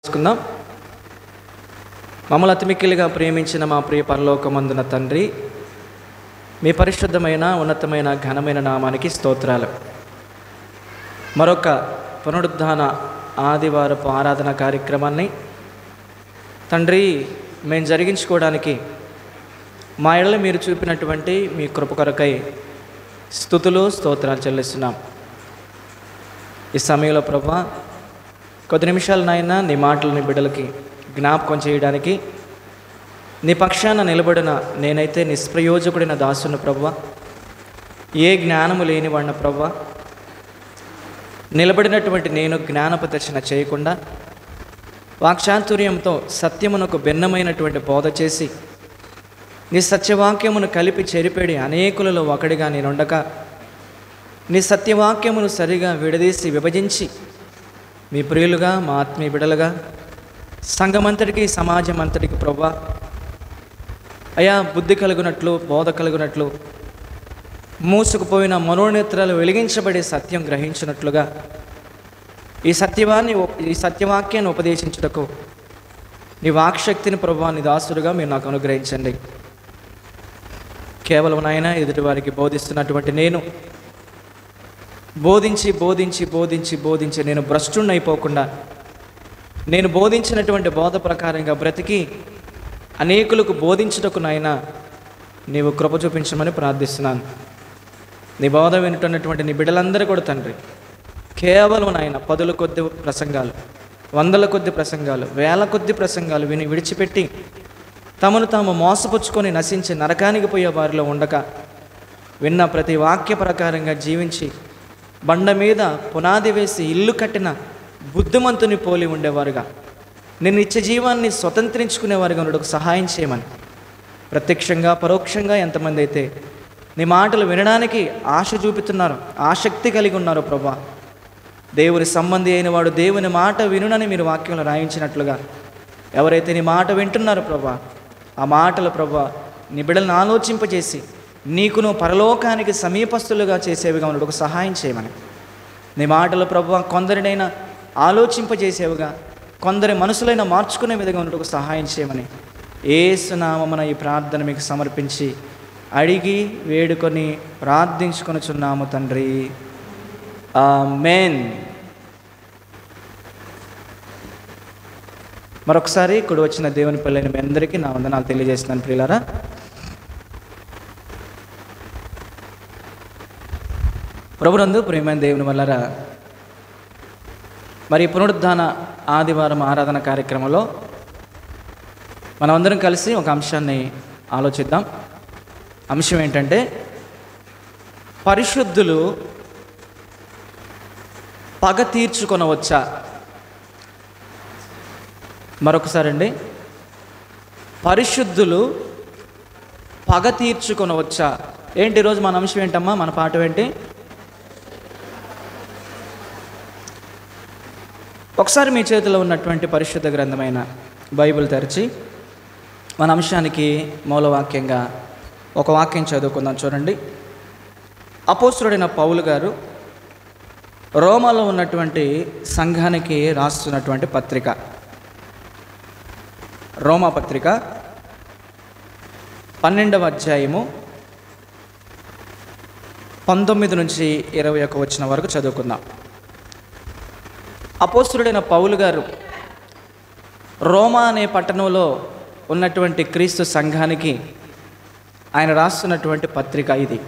చేసుకుందాం. మమ్మల్ని అతిమిక్కిలిగా ప్రేమించిన మా ప్రియ పరలోకమందున తండ్రి, మీ పరిశుద్ధమైన ఉన్నతమైన ఘనమైన నామానికి స్తోత్రాలు. మరొక పునరుద్ధాన ఆదివారపు ఆరాధన కార్యక్రమాన్ని తండ్రి మేము జరిగించుకోవడానికి మా ఇళ్ళ మీరు చూపినటువంటి మీ కృప కొరకై స్తుతులు స్తోత్రాలు చెల్లిస్తున్నాం. ఈ సమయంలో ప్రభువా, కొద్ది నిమిషాలు నాయన నీ మాటలని బిడ్డలకి జ్ఞాపకం చేయడానికి నీ పక్షాన నిలబడిన నేనైతే నిష్ప్రయోజకుడైన దాసుని ప్రభువా, ఏ జ్ఞానము లేనివాడిన ప్రభువా, నిలబడినటువంటి నేను జ్ఞానోపదర్శన చేయకుండా వాక్చాతుర్యంతో సత్యమునకు భిన్నమైనటువంటి బోధ చేసి నీ సత్యవాక్యమును కలిపి చెరిపేడి అనేకులలో ఒకడిగా నేనుండక నీ సత్యవాక్యమును సరిగా విడదీసి విభజించి మీ ప్రియులుగా మా ఆత్మీయ బిడలుగా సంఘమంతటికి సమాజం అంతటికి ప్రభువా అయా బుద్ధి కలుగునట్లు బోధ కలుగునట్లు మూసుకుపోయిన మనోనేత్రాలు వెలిగించబడే సత్యం గ్రహించినట్లుగా ఈ సత్యవాక్యాన్ని ఉపదేశించుటకు నీ వాక్శక్తిని ప్రభువా నీ దాసుడుగా మీరు నాకు అనుగ్రహించండి. కేవలం నాయన ఎదుటి వారికి బోధిస్తున్నటువంటి నేను బోధించి నేను భ్రష్టుణ్ణైపోకుండా నేను బోధించినటువంటి బోధ ప్రకారంగా బ్రతికి అనేకులకు బోధించుటకు నాయన నీవు కృప చూపించమని ప్రార్థిస్తున్నాను. నీ బోధ వింటున్నటువంటి నీ బిడ్డలందరూ కూడా తండ్రి, కేవలం నాయన 10 కొద్ది ప్రసంగాలు, 100 కొద్ది ప్రసంగాలు, 1000 కొద్ది ప్రసంగాలు విని విడిచిపెట్టి తమను తాము మోసపుచ్చుకొని నశించి నరకానికి పోయే వారిలో ఉండక విన్న ప్రతి వాక్య ప్రకారంగా జీవించి బండ మీద పునాది వేసి ఇల్లు కట్టిన బుద్ధిమంతుని పోలి ఉండేవారుగా నేను నిత్య జీవాన్ని స్వతంత్రించుకునేవారుగా ఉండకు సహాయం చేయమని ప్రత్యక్షంగా పరోక్షంగా ఎంతమంది అయితే నీ మాటలు వినడానికి ఆశ చూపుతున్నారో, ఆసక్తి కలిగి ఉన్నారో ప్రభా, దేవుని సంబంధి అయిన వాడు దేవుని మాట వినునని మీరు వాక్యంలో రాయించినట్లుగా ఎవరైతే నీ మాట వింటున్నారో ప్రభా, ఆ మాటలు ప్రభా నీ బిడ్డలను ఆలోచింపజేసి నీకును పరలోకానికి సమీపస్తులుగా చేసేవిగా ఉండకు సహాయం చేయమని నీ మాటలు ప్రభువా కొందరినైనా ఆలోచింపజేసేవిగా కొందరి మనసులైనా మార్చుకునే విధంగా ఉండకు సహాయం చేయమని యేసు నామమున ఈ ప్రార్థన మీకు సమర్పించి అడిగి వేడుకొని ప్రార్థించుకొనుచున్నాము తండ్రి, ఆమేన్. మరొకసారి కుడి వచ్చిన దేవుని పిల్లైన మీ అందరికీ నా వందనాలు తెలియజేస్తున్నాను ప్రియులారా. ప్రభునందు ప్రియమైన దేవుని వల్లరా, మరి పునరుద్ధాన ఆదివారం ఆరాధన కార్యక్రమంలో మనమందరం కలిసి ఒక అంశాన్ని ఆలోచిద్దాం. అంశం ఏంటంటే, పరిశుద్ధులు పగ తీర్చుకొనవచ్చా? మరొకసారి అండి, పరిశుద్ధులు పగ తీర్చుకొనవచ్చా? ఏంటి ఈరోజు మన అంశం ఏంటమ్మా? మన పాఠం ఏంటి? ఒకసారి మీ చేతిలో ఉన్నటువంటి పరిశుద్ధ గ్రంథమైన బైబిల్ తెరిచి మన అంశానికి మూలవాక్యంగా ఒక వాక్యం చదువుకుందాం. చూడండి, అపోస్తలుడైన పౌలు గారు రోమాలో ఉన్నటువంటి సంఘానికి రాస్తున్నటువంటి పత్రిక, రోమా పత్రిక 12వ అధ్యాయము 19 నుంచి 21 వచనం వరకు చదువుకుందాం. అపోస్తలుడైన పౌలు గారు రోమా అనే పట్టణంలో ఉన్నటువంటి క్రీస్తు సంఘానికి ఆయన రాస్తున్నటువంటి పత్రిక ఇది.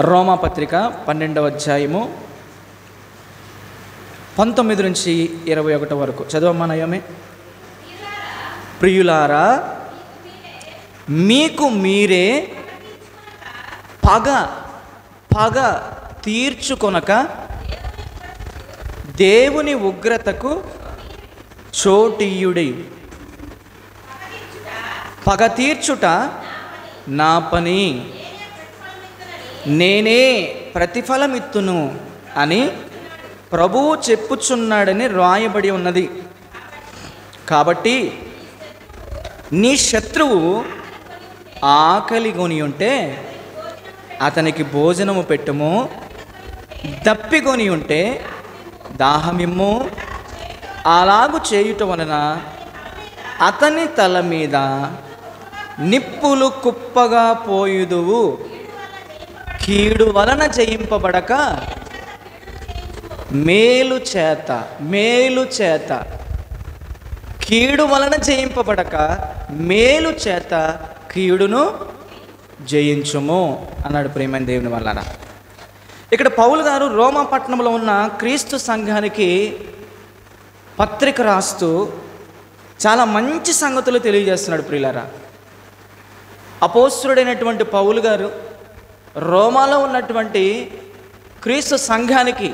రోమా పత్రిక 12వ అధ్యాయము 19 నుంచి 21 వరకు చదవమ్మా నయమే. ప్రియులారా, మీకు మీరే పగ తీర్చుకొనక దేవుని ఉగ్రతకు చోటియుడి. పగ తీర్చుట నా పని, నేనే ప్రతిఫలమిత్తును అని ప్రభువు చెప్పుచున్నాడని రాయబడి ఉన్నది. కాబట్టి నీ శత్రువు ఆకలిగొని ఉంటే అతనికి భోజనము పెట్టుము, దప్పిగొని ఉంటే దాహమిమ్ము, అలాగు చేయుట వలన అతని తల మీద నిప్పులు కుప్పగా పోయుదువు. కీడు వలన జయింపబడక మేలు చేత కీడు వలన జయింపబడక మేలు చేత కీడును జయించుము అన్నాడు ప్రియమైన దేవుని వలన. ఇక్కడ పౌలు గారు రోమా పట్టణంలో ఉన్న క్రీస్తు సంఘానికి పత్రిక రాస్తూ చాలా మంచి సంగతులు తెలియజేస్తున్నాడు. ప్రియులారా, అపోస్తలుడైనటువంటి పౌలు గారు రోమాలో ఉన్నటువంటి క్రీస్తు సంఘానికి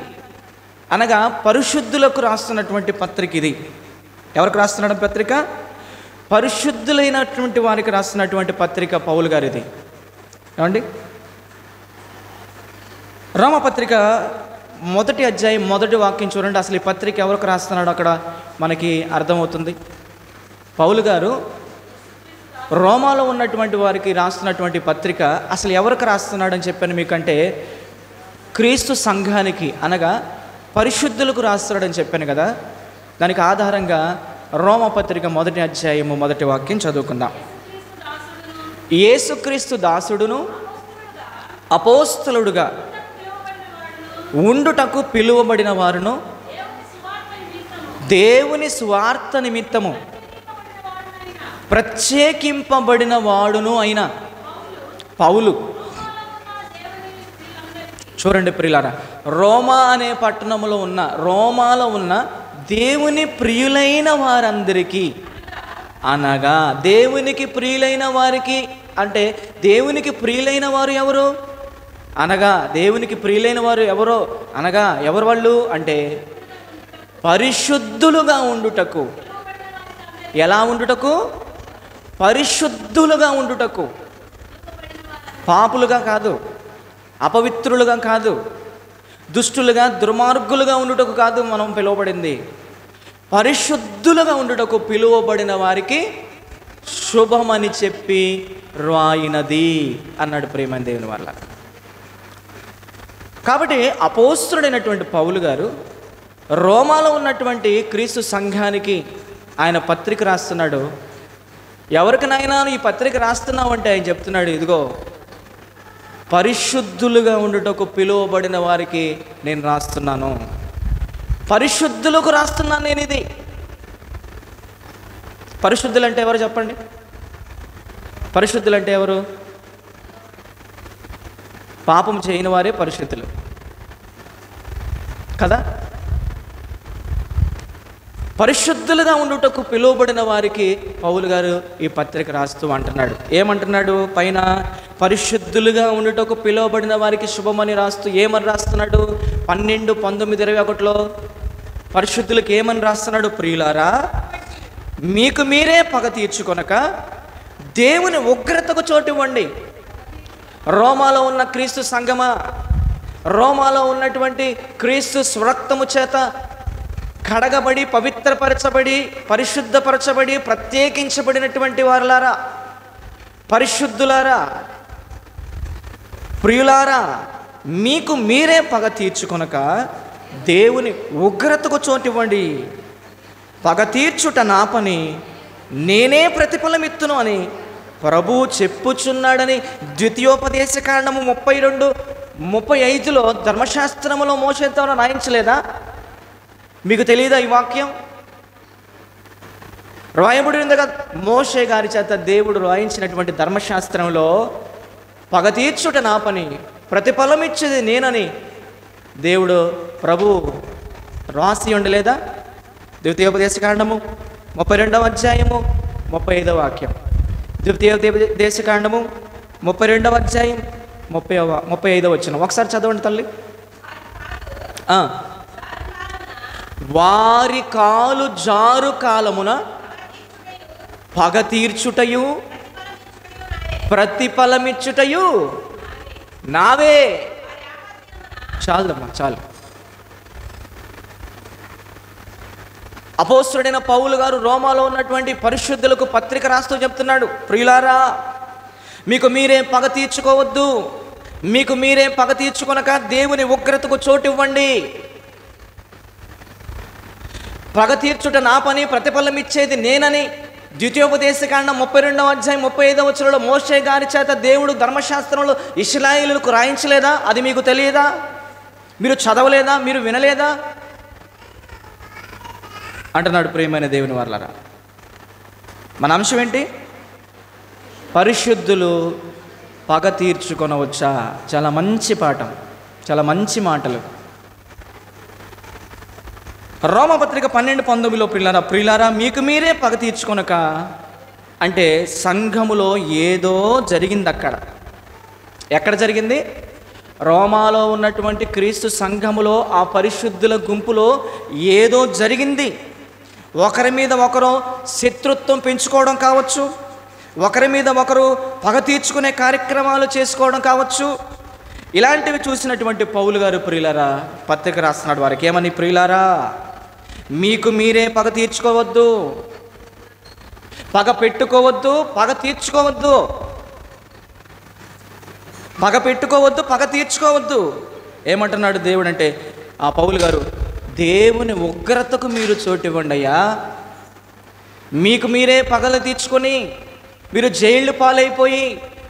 అనగా పరిశుద్ధులకు రాస్తున్నటువంటి పత్రిక ఇది. ఎవరికి రాస్తున్నాడు పత్రిక? పరిశుద్ధులైనటువంటి వారికి రాస్తున్నటువంటి పత్రిక పౌలు గారు ఇది. ఏమండి, రోమపత్రిక 1వ అధ్యాయం 1వ వాక్యం చూడండి. అసలు ఈ పత్రిక ఎవరికి రాస్తున్నాడో అక్కడ మనకి అర్థమవుతుంది. పౌలు గారు రోమాలో ఉన్నటువంటి వారికి రాస్తున్నటువంటి పత్రిక అసలు ఎవరికి రాస్తున్నాడని చెప్పాను మీకంటే, క్రీస్తు సంఘానికి అనగా పరిశుద్ధులకు రాస్తున్నాడని చెప్పాను కదా. దానికి ఆధారంగా రోమపత్రిక 1వ అధ్యాయము 1వ వాక్యం చదువుకుందాం. యేసుక్రీస్తు దాసుడును అపోస్తలుడుగా ఉండుటకు పిలువబడిన వారును దేవుని స్వార్థ నిమిత్తము ప్రత్యేకింపబడిన వాడును అయిన పౌలు. చూడండి ప్రియులారా, రోమాలో ఉన్న దేవుని ప్రియులైన వారందరికీ అనగా దేవునికి ప్రియులైన వారికి అంటే దేవునికి ప్రియులైన వారు ఎవరు అనగా దేవునికి ప్రియులైన వారు ఎవరో అనగా ఎవరు వాళ్ళు అంటే పరిశుద్ధులుగా ఉండుటకు. ఎలా ఉండుటకు? పరిశుద్ధులుగా ఉండుటకు. పాపులుగా కాదు, అపవిత్రులుగా కాదు, దుష్టులుగా దుర్మార్గులుగా ఉండుటకు కాదు మనం పిలువబడింది. పరిశుద్ధులుగా ఉండుటకు పిలువబడిన వారికి శుభమని చెప్పి రాయినది అన్నాడు ప్రియమైన దేవుని వల్ల. కాబట్టి అపోస్తలుడైనటువంటి పౌలు గారు రోమాలో ఉన్నటువంటి క్రీస్తు సంఘానికి ఆయన పత్రిక రాస్తున్నాడు. ఎవరికైనా ఈ పత్రిక రాస్తున్నావు అంటే ఆయన చెప్తున్నాడు, ఇదిగో పరిశుద్ధులుగా ఉండుటకు పిలువబడిన వారికి నేను రాస్తున్నాను, పరిశుద్ధులకు రాస్తున్నాను నేను ఇది. పరిశుద్ధులు అంటే ఎవరు చెప్పండి? పరిశుద్ధులు అంటే ఎవరు? పాపం చేయని వారే పరిశుద్ధులు కదా. పరిశుద్ధులుగా ఉండుటకు పిలువబడిన వారికి పౌలు గారు ఈ పత్రిక రాస్తూ అంటున్నాడు. ఏమంటున్నాడు? పైన పరిశుద్ధులుగా ఉండుటకు పిలువబడిన వారికి శుభమని రాస్తూ ఏమని రాస్తున్నాడు? 12, 19, 21లో పరిశుద్ధులకు ఏమని రాస్తున్నాడు? ప్రియులారా, మీకు మీరే పగ తీర్చుకొనక దేవుని ఉగ్రతకు చోటు ఇవ్వండి. రోమాలో ఉన్న క్రీస్తు సంఘమా, రోమాలో ఉన్నటువంటి క్రీస్తు స్వరక్తము చేత కడగబడి పవిత్రపరచబడి పరిశుద్ధపరచబడి ప్రత్యేకించబడినటువంటి వారులారా, పరిశుద్ధులారా, ప్రియులారా, మీకు మీరే పగ తీర్చుకొనక దేవుని ఉగ్రతకు చోటివ్వండి. పగ తీర్చుట నా పని, నేనే ప్రతిఫలమిత్తును అని ప్రభువు చెప్పుచున్నాడని ద్వితీయోపదేశకాండము 32, 35లో ధర్మశాస్త్రములో మోషేతో రాయించలేదా? మీకు తెలియదా ఈ వాక్యం? రాయబడి ఉంది కదా. మోషే గారి చేత దేవుడు రాయించినటువంటి ధర్మశాస్త్రంలో పగ తీర్చుట నా పని, ప్రతిఫలం ఇచ్చేది నేనని దేవుడు ప్రభు రాసి ఉండలేదా? ద్వితీయోపదేశకాండము 32వ అధ్యాయము 35వ వాక్యం. ద్వితీయోపదేశకాండము 32వ అధ్యాయం 35వ వచనం ఒకసారి చదవండి తల్లి. వారి కాలు జారు కాలమున పగ తీర్చుటయు ప్రతిఫలమిచ్చుటయు నావే. చాలమ్మా, చాలు. అపోస్తలుడైన పౌలు గారు రోమాలో ఉన్నటువంటి పరిశుద్ధులకు పత్రిక రాస్తూ చెప్తున్నాడు, ప్రియులారా, మీకు మీరే పగ తీర్చుకోవద్దు, మీకు మీరే పగ తీర్చుకొనక దేవుని ఉగ్రతకు చోటు ఇవ్వండి. పగ తీర్చుట నా పని, ప్రతిఫలం ఇచ్చేది నేనని ద్వితీయోపదేశకాండం 32వ అధ్యాయం 35వ వచనంలో మోషే గారి చేత దేవుడు ధర్మశాస్త్రంలో ఇశ్రాయేలులకు రాయించలేదా? అది మీకు తెలియదా? మీరు చదవలేదా? మీరు వినలేదా అంటున్నాడు ప్రియమైన దేవుని వర్లారా. మన అంశం ఏంటి? పరిశుద్ధులు పగ తీర్చుకొనవచ్చా? చాలా మంచి పాఠం, చాలా మంచి మాటలు. రోమపత్రిక 12:19 ప్రియులారా మీకు మీరే పగ తీర్చుకొనక, అంటే సంఘములో ఏదో జరిగింది. ఎక్కడ జరిగింది? రోమాలో ఉన్నటువంటి క్రీస్తు సంఘములో, ఆ పరిశుద్ధుల గుంపులో ఏదో జరిగింది. ఒకరి మీద ఒకరు శత్రుత్వం పెంచుకోవడం కావచ్చు, ఒకరి మీద ఒకరు పగ తీర్చుకునే కార్యక్రమాలు చేసుకోవడం కావచ్చు. ఇలాంటివి చూసినటువంటి పౌలు గారు ప్రియులారా పత్రిక రాస్తున్నాడు వారికి ఏమని? ప్రియులారా మీకు మీరే పగ తీర్చుకోవద్దు, పగ పెట్టుకోవద్దు, పగ తీర్చుకోవద్దు, పగ పెట్టుకోవద్దు, పగ తీర్చుకోవద్దు. ఏమంటున్నాడు దేవుడు అంటే, ఆ పౌలు గారు, దేవుని ఉగ్రతకు మీరు చోటివ్వండి అయ్యా. మీకు మీరే పగలు తీర్చుకొని మీరు జైళ్ళు పాలైపోయి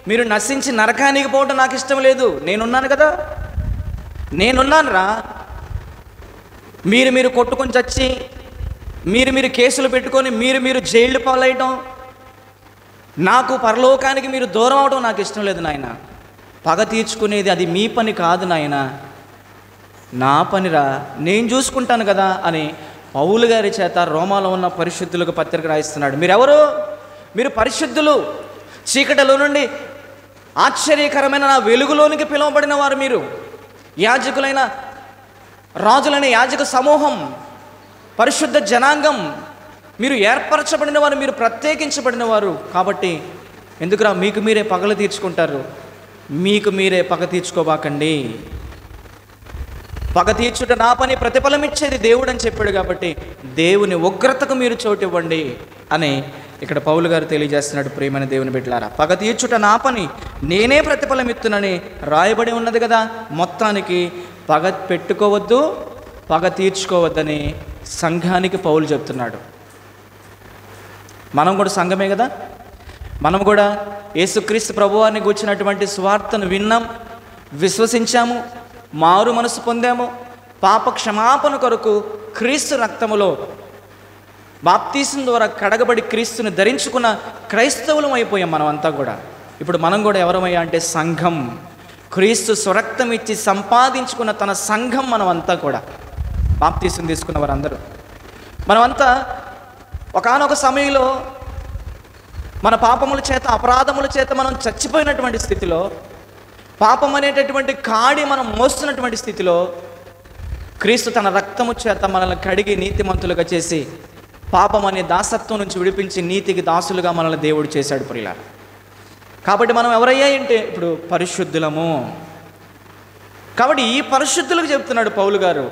మీరు నశించి నరకానికి పోవడం నాకు ఇష్టం లేదు. నేనున్నాను కదా, నేనున్నాను రా. మీరు కొట్టుకొని చచ్చి మీరు కేసులు పెట్టుకొని మీరు జైళ్ళు పాలయ్యటం, నాకు పరలోకానికి మీరు దూరం అవడం నాకు ఇష్టం లేదు నాయన. పగ తీర్చుకునేది అది మీ పని కాదు నాయన, నా పనిరా, నేను చూసుకుంటాను కదా అని పౌలు గారి చేత రోమాలో ఉన్న పరిశుద్ధులకు పత్రిక రాయిస్తున్నాడు. మీరెవరు? మీరు పరిశుద్ధులు, చీకటిలో నుండి ఆశ్చర్యకరమైన నా వెలుగులోనికి పిలువబడిన వారు. మీరు యాజకులైన రాజులైన యాజక సమూహం, పరిశుద్ధ జనాంగం, మీరు ఏర్పరచబడిన వారు, మీరు ప్రత్యేకించబడిన వారు. కాబట్టి ఎందుకురా మీకు మీరే పగలు తీర్చుకుంటారు? మీకు మీరే పగ తీర్చుకోబాకండి. పగ తీర్చుట నా పని, ప్రతిఫలం ఇచ్చేది దేవుడు అని చెప్పాడు. కాబట్టి దేవుని ఉగ్రతకు మీరు చోటు ఇవ్వండి అని ఇక్కడ పౌలు గారు తెలియజేస్తున్నాడు. ప్రియమైన దేవుని బిడ్డలారా, పగ తీర్చుట నా పని, నేనే ప్రతిఫలం ఇత్తునని రాయబడి ఉన్నది కదా. మొత్తానికి పగ పెట్టుకోవద్దు, పగ తీర్చుకోవద్దని సంఘానికి పౌలు చెప్తున్నాడు. మనం కూడా సంఘమే కదా, మనం కూడా యేసుక్రీస్తు ప్రభువాన్ని గూర్చినటువంటి సువార్తను విన్నాం, విశ్వసించాము, మారు మనసు పొందాము, పాప క్షమాపణ కొరకు క్రీస్తు రక్తములో బాప్తీసం ద్వారా కడగబడి క్రీస్తుని ధరించుకున్న క్రైస్తవులం అయిపోయాం మనమంతా కూడా. ఇప్పుడు మనం కూడా ఎవరమయ్యా అంటే సంఘం, క్రీస్తు స్వరక్తం ఇచ్చి సంపాదించుకున్న తన సంఘం మనమంతా కూడా. బాప్తీసం తీసుకున్న వారందరూ మనమంతా ఒకానొక సమయంలో మన పాపముల చేత, అపరాధముల చేత మనం చచ్చిపోయినటువంటి స్థితిలో, పాపం అనేటటువంటి కాడి మనం మోస్తున్నటువంటి స్థితిలో క్రీస్తు తన రక్తము చేత మనల్ని కడిగి నీతిమంతులుగా చేసి పాపం అనే దాసత్వం నుంచి విడిపించి నీతికి దాసులుగా మనల్ని దేవుడు చేశాడు ప్రియులారా. కాబట్టి మనం ఎవరయ్యా అంటే ఇప్పుడు పరిశుద్ధులము. కాబట్టి ఈ పరిశుద్ధులకు చెప్తున్నాడు పౌలు గారు,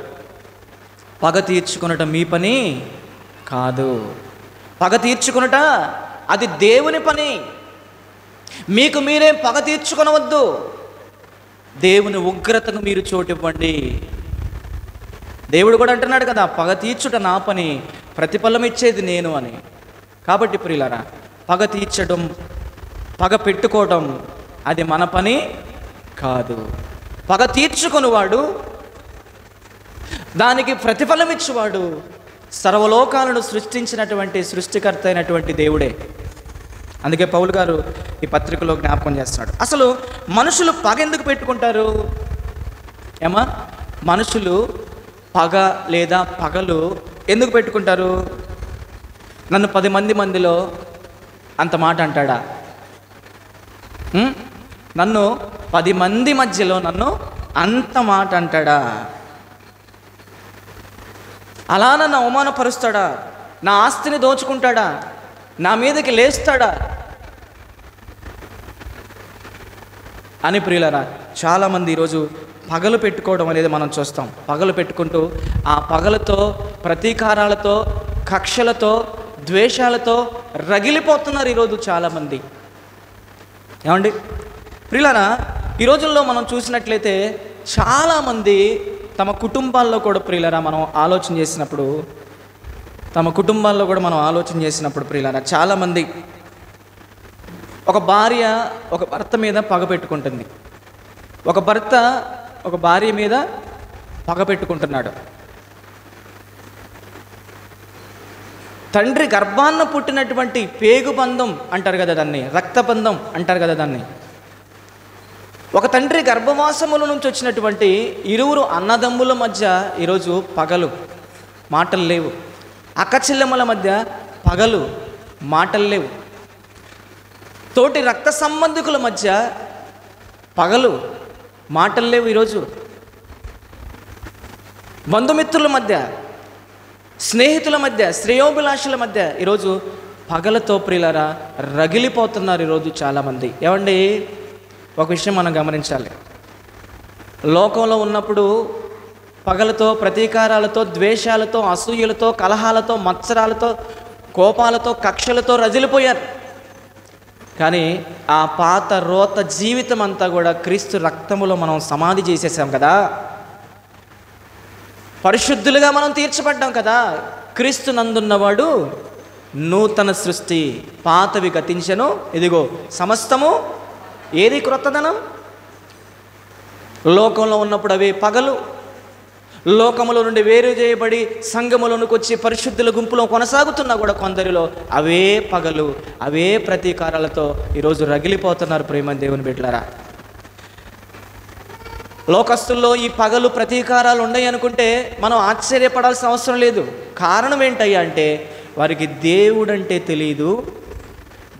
పగ తీర్చుకొనుట మీ పని కాదు, పగ తీర్చుకొనుట అది దేవుని పని. మీకు మీరే పగ తీర్చుకొనవద్దు, దేవుని ఉగ్రతకు మీరు చోటివ్వండి. దేవుడు కూడా అంటున్నాడు కదా, పగ తీర్చుట నా పని, ప్రతిఫలం ఇచ్చేది నేను అని. కాబట్టి ప్రియులారా, పగ తీర్చడం, పగ పెట్టుకోవడం అది మన పని కాదు. పగ తీర్చుకొనివాడు, దానికి ప్రతిఫలం ఇచ్చేవాడు సర్వలోకాలను సృష్టించినటువంటి సృష్టికర్త అయినటువంటి దేవుడే. అందుకే పౌలు గారు ఈ పత్రికలో జ్ఞాపకం చేస్తున్నాడు. అసలు మనుషులు పగ ఎందుకు పెట్టుకుంటారు? ఏమా, మనుషులు పగ లేదా పగలు ఎందుకు పెట్టుకుంటారు? నన్ను 10 మందిలో అంత మాట అంటాడా? నన్ను 10 మంది మధ్యలో నన్ను అంత మాట అంటాడా? అలా నన్ను అవమానపరుస్తాడా? నా ఆస్తిని దోచుకుంటాడా? నా మీదకి లేస్తాడా అని ప్రియులారా, చాలామంది ఈరోజు పగలు పెట్టుకోవడం అనేది మనం చూస్తాం. పగలు పెట్టుకుంటూ ఆ పగలతో, ప్రతీకారాలతో, కక్షలతో, ద్వేషాలతో రగిలిపోతున్నారు ఈరోజు చాలామంది. ఏమండి ప్రియులారా, ఈ రోజుల్లో మనం చూసినట్లయితే చాలామంది తమ కుటుంబాల్లో కూడా ప్రియులారా మనం ఆలోచన చేసినప్పుడు తమ కుటుంబాల్లో కూడా మనం ఆలోచన చేసినప్పుడు ప్రియులారా, చాలామంది ఒక భార్య ఒక భర్త మీద పగ పెట్టుకుంటుంది, ఒక భర్త ఒక భార్య మీద పగ పెట్టుకుంటున్నాడు. తండ్రి గర్భాన్న పుట్టినటువంటి పేగుబంధం అంటారు కదా దాన్ని, రక్తబంధం అంటారు కదా దాన్ని. ఒక తండ్రి గర్భవాసముల నుంచి వచ్చినటువంటి ఇరువురు అన్నదమ్ముల మధ్య ఈరోజు పగలు, మాటలు లేవు. అక్క చెల్లెమ్మల మధ్య పగలు, మాటలు లేవు. తోటి రక్త సంబంధికుల మధ్య పగలు, మాటలు లేవు. ఈరోజు బంధుమిత్రుల మధ్య, స్నేహితుల మధ్య, శ్రేయోభిలాషుల మధ్య ఈరోజు పగలతో ప్రియులారా రగిలిపోతున్నారు ఈరోజు చాలామంది. ఏమండి, ఒక విషయం మనం గమనించాలి. లోకంలో ఉన్నప్పుడు పగలతో, ప్రతీకారాలతో, ద్వేషాలతో, అసూయలతో, కలహాలతో, మత్సరాలతో, కోపాలతో, కక్షలతో రగిలిపోయారు. కానీ ఆ పాత రోత జీవితం అంతా కూడా క్రీస్తు రక్తములో మనం సమాధి చేసేసాం కదా, పరిశుద్ధులుగా మనం తీర్చబడ్డాం కదా. క్రీస్తు నందున్నవాడు నూతన సృష్టి, పాతవి గతించెను, ఇదిగో సమస్తము. ఏది క్రొత్తదనం? లోకంలో ఉన్నప్పుడు అవే పగలు, లోకములో నుండి వేరు చేయబడి సంఘములోనికి వచ్చి పరిశుద్ధుల గుంపులో కొనసాగుతున్నా కూడా కొందరిలో అవే పగలు, అవే ప్రతీకారాలతో ఈరోజు రగిలిపోతున్నారు. ప్రేమ దేవుని బిడ్డలారా, లోకస్తుల్లో ఈ పగలు, ప్రతీకారాలు ఉన్నాయి అనుకుంటే మనం ఆశ్చర్యపడాల్సిన అవసరం లేదు. కారణం ఏంటయ్యా అంటే వారికి దేవుడంటే తెలియదు,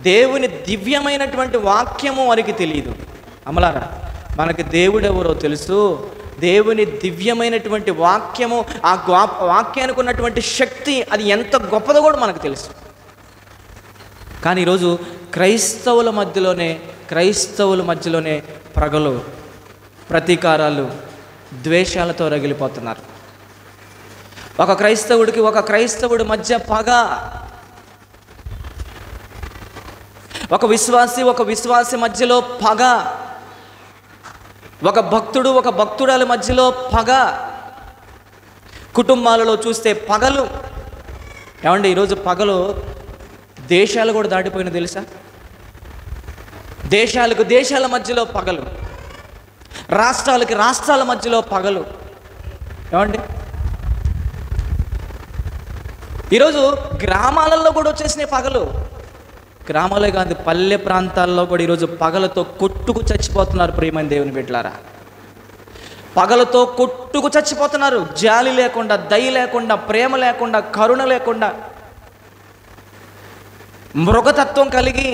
దేవుని దివ్యమైనటువంటి వాక్యము వారికి తెలియదు. అమలారా, మనకి దేవుడెవరో తెలుసు, దేవుని దివ్యమైనటువంటి వాక్యము, ఆ వాక్యానికి ఉన్నటువంటి శక్తి అది ఎంత గొప్పదో కూడా మనకు తెలుసు. కానీ ఈరోజు క్రైస్తవుల మధ్యలోనే పగలు, ప్రతీకారాలు, ద్వేషాలతో రగిలిపోతున్నారు. ఒక క్రైస్తవుడి మధ్య పగ, ఒక విశ్వాసి మధ్యలో పగ, ఒక భక్తురాలి మధ్యలో పగ, కుటుంబాలలో చూస్తే పగలు. ఏమండి, ఈరోజు పగలు దేశాలు కూడా దాటిపోయిన తెలుసా? దేశాల మధ్యలో పగలు, రాష్ట్రాల మధ్యలో పగలు. ఏమండి, ఈరోజు గ్రామాలలో కూడా వచ్చేసినాయి పగలు. గ్రామాలే కాదు, పల్లె ప్రాంతాల్లో కూడా ఈరోజు పగలతో కొట్టుకు చచ్చిపోతున్నారు. ప్రియమైన దేవుని బిడ్డలారా, పగలతో కొట్టుకు చచ్చిపోతున్నారు. జాలి లేకుండా, దయ లేకుండా, ప్రేమ లేకుండా, కరుణ లేకుండా, మృగతత్వం కలిగి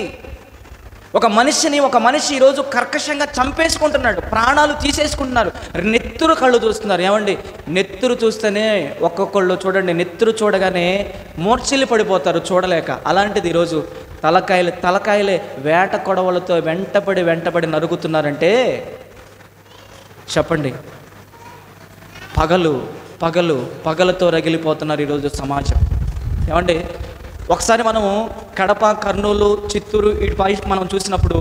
ఒక మనిషి ఈరోజు కర్కశంగా చంపేసుకుంటున్నాడు, ప్రాణాలు తీసేసుకుంటున్నారు. నెత్తురు కళ్ళు చూస్తున్నారు. ఏమండి, నెత్తురు చూస్తేనే ఒక్కొక్కళ్ళు చూడండి, నెత్తురు చూడగానే మూర్ఛిల్లి పడిపోతారు చూడలేక. అలాంటిది ఈరోజు తలకాయలే వేట కొడవలతో వెంటపడి నరుగుతున్నారంటే చెప్పండి, పగలతో రగిలిపోతున్నారు ఈరోజు సమాజం. ఏమండి, ఒకసారి మనము కడప, కర్నూలు, చిత్తూరు ఇటు మనం చూసినప్పుడు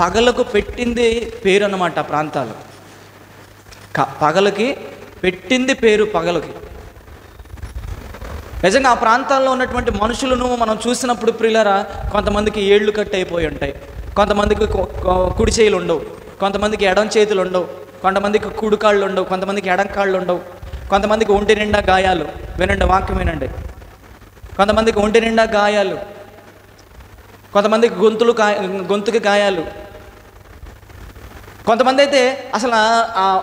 పగలకు పెట్టింది పేరు అన్నమాట. ప్రాంతాలు పగలకి పెట్టింది పేరు. పగలకి నిజంగా ఆ ప్రాంతాల్లో ఉన్నటువంటి మనుషులను మనం చూసినప్పుడు ప్రియులారా, కొంతమందికి ఏళ్ళు కట్ అయిపోయి ఉంటాయి, కొంతమందికి కుడి చేతులు ఉండవు, కొంతమందికి ఎడం చేతులు ఉండవు, కొంతమందికి కుడి కాళ్ళు ఉండవు, కొంతమందికి ఎడం కాళ్ళు ఉండవు, కొంతమందికి ఒంటి నిండా గాయాలు. వినండి, వాక్యం వినండి. కొంతమందికి ఒంటి నిండా గాయాలు, కొంతమందికి గొంతుకి గాయాలు, కొంతమంది అయితే అసలు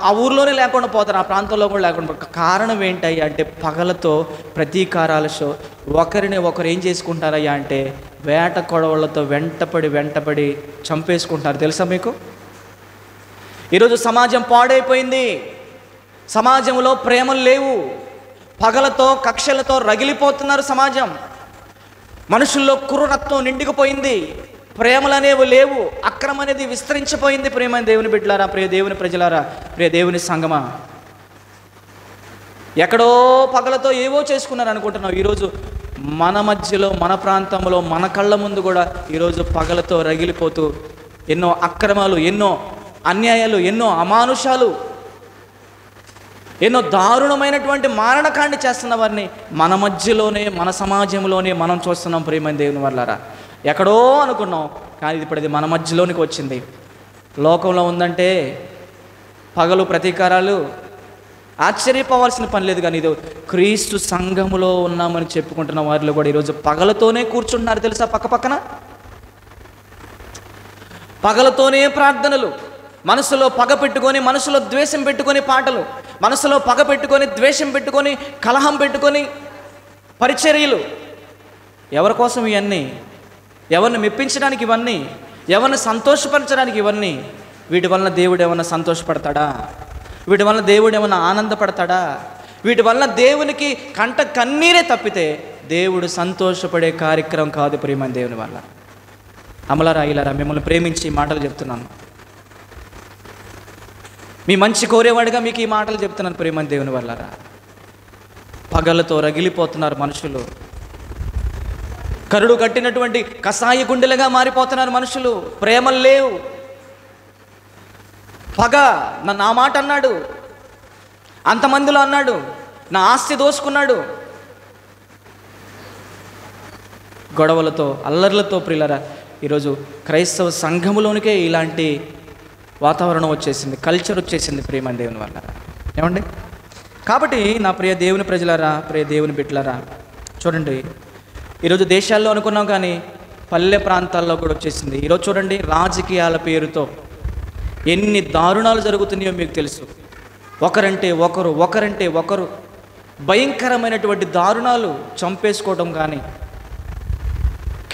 ఆ ఊర్లోనే లేకుండా పోతారు, ఆ ప్రాంతంలో కూడా లేకుండా. కారణం ఏంటయ్యా అంటే పగలతో ప్రతీకారాలతో ఒకరు ఏం చేసుకుంటారయ్యా అంటే వేట కొడవలతో వెంటపడి చంపేసుకుంటారు. తెలుసా మీకు? ఈరోజు సమాజం పాడైపోయింది, సమాజంలో ప్రేమలు లేవు, పగలతో కక్షలతో రగిలిపోతున్నారు సమాజం. మనుషుల్లో క్రూరత్వం నిండుకుపోయింది, ప్రేమలు అనేవి లేవు, అక్రమం అనేది విస్తరించిపోయింది. ప్రేమ దేవుని బిడ్డలారా, ప్రియ దేవుని ప్రజలారా, ప్రియ దేవుని సంగమా, ఎక్కడో పగలతో ఏవో చేసుకున్నారు అనుకుంటున్నావు. ఈరోజు మన మధ్యలో, మన ప్రాంతంలో, మన కళ్ళ ముందు కూడా ఈరోజు పగలతో రగిలిపోతూ ఎన్నో అక్రమాలు, ఎన్నో అన్యాయాలు, ఎన్నో అమానుషాలు, ఎన్నో దారుణమైనటువంటి మారణకాండ చేస్తున్న వారిని మన మధ్యలోనే, మన సమాజంలోనే మనం చూస్తున్నాం. ప్రియమైన దేవుని వల్లారా, ఎక్కడో అనుకున్నాం, కానీ ఇప్పుడు అది మన మధ్యలోనికి వచ్చింది. లోకంలో ఉందంటే పగలు ప్రతీకారాలు, ఆశ్చర్యపోవాల్సిన పని లేదు. కానీ ఇది క్రీస్తు సంఘములో ఉన్నామని చెప్పుకుంటున్న వారిలో కూడా ఈరోజు పగలతోనే కూర్చుంటున్నారు తెలుసా, పక్కన పగలతోనే ప్రార్థనలు, మనసులో పగ పెట్టుకొని, మనసులో ద్వేషం పెట్టుకొని పాటలు, మనసులో పగ పెట్టుకొని, ద్వేషం పెట్టుకొని, కలహం పెట్టుకొని పరిచర్యలు. ఎవరి కోసం ఇవన్నీ? ఎవరిని మెప్పించడానికి ఇవన్నీ? ఎవరిని సంతోషపరచడానికి ఇవన్నీ? వీటి వలన దేవుడు ఏమన్నా సంతోషపడతాడా? వీటి వలన దేవుడు ఏమన్నా ఆనందపడతాడా? వీటి వలన దేవునికి కంట కన్నీరే తప్పితే దేవుడు సంతోషపడే కార్యక్రమం కాదు. ప్రియమైన దేవుని వల్ల అమలారా, ఇలారా, మిమ్మల్ని ప్రేమించి ఈ మాటలు చెప్తున్నాను. మీ మంచి కోరేవాడిగా మీకు ఈ మాటలు చెప్తున్నాను. ప్రియమైన దేవుని వల్లరా, పగలతో రగిలిపోతున్నారు మనుషులు. కరుడు కట్టినటువంటి కసాయి గుండెలుగా మారిపోతున్నారు మనుషులు. ప్రేమలు లేవు. పగ, నా మాట అన్నాడు, అంతమందిలో అన్నాడు, నా ఆస్తి దోసుకున్నాడు. గొడవలతో, అల్లర్లతో ప్రియులరా ఈరోజు క్రైస్తవ సంఘములోనికే ఇలాంటి వాతావరణం వచ్చేసింది, కల్చర్ వచ్చేసింది. ప్రియమైన దేవుని వల్ల ఏమండి? కాబట్టి నా ప్రియ దేవుని ప్రజలారా, ప్రియ దేవుని బిడ్డలారా, చూడండి, ఈరోజు దేశాల్లో అనుకున్నాం కానీ పల్లె ప్రాంతాల్లో కూడా వచ్చేసింది. ఈరోజు చూడండి, రాజకీయాల పేరుతో ఎన్ని దారుణాలు జరుగుతున్నాయో మీకు తెలుసు. ఒకరంటే ఒకరు భయంకరమైనటువంటి దారుణాలు, చంపేసుకోవడం కానీ,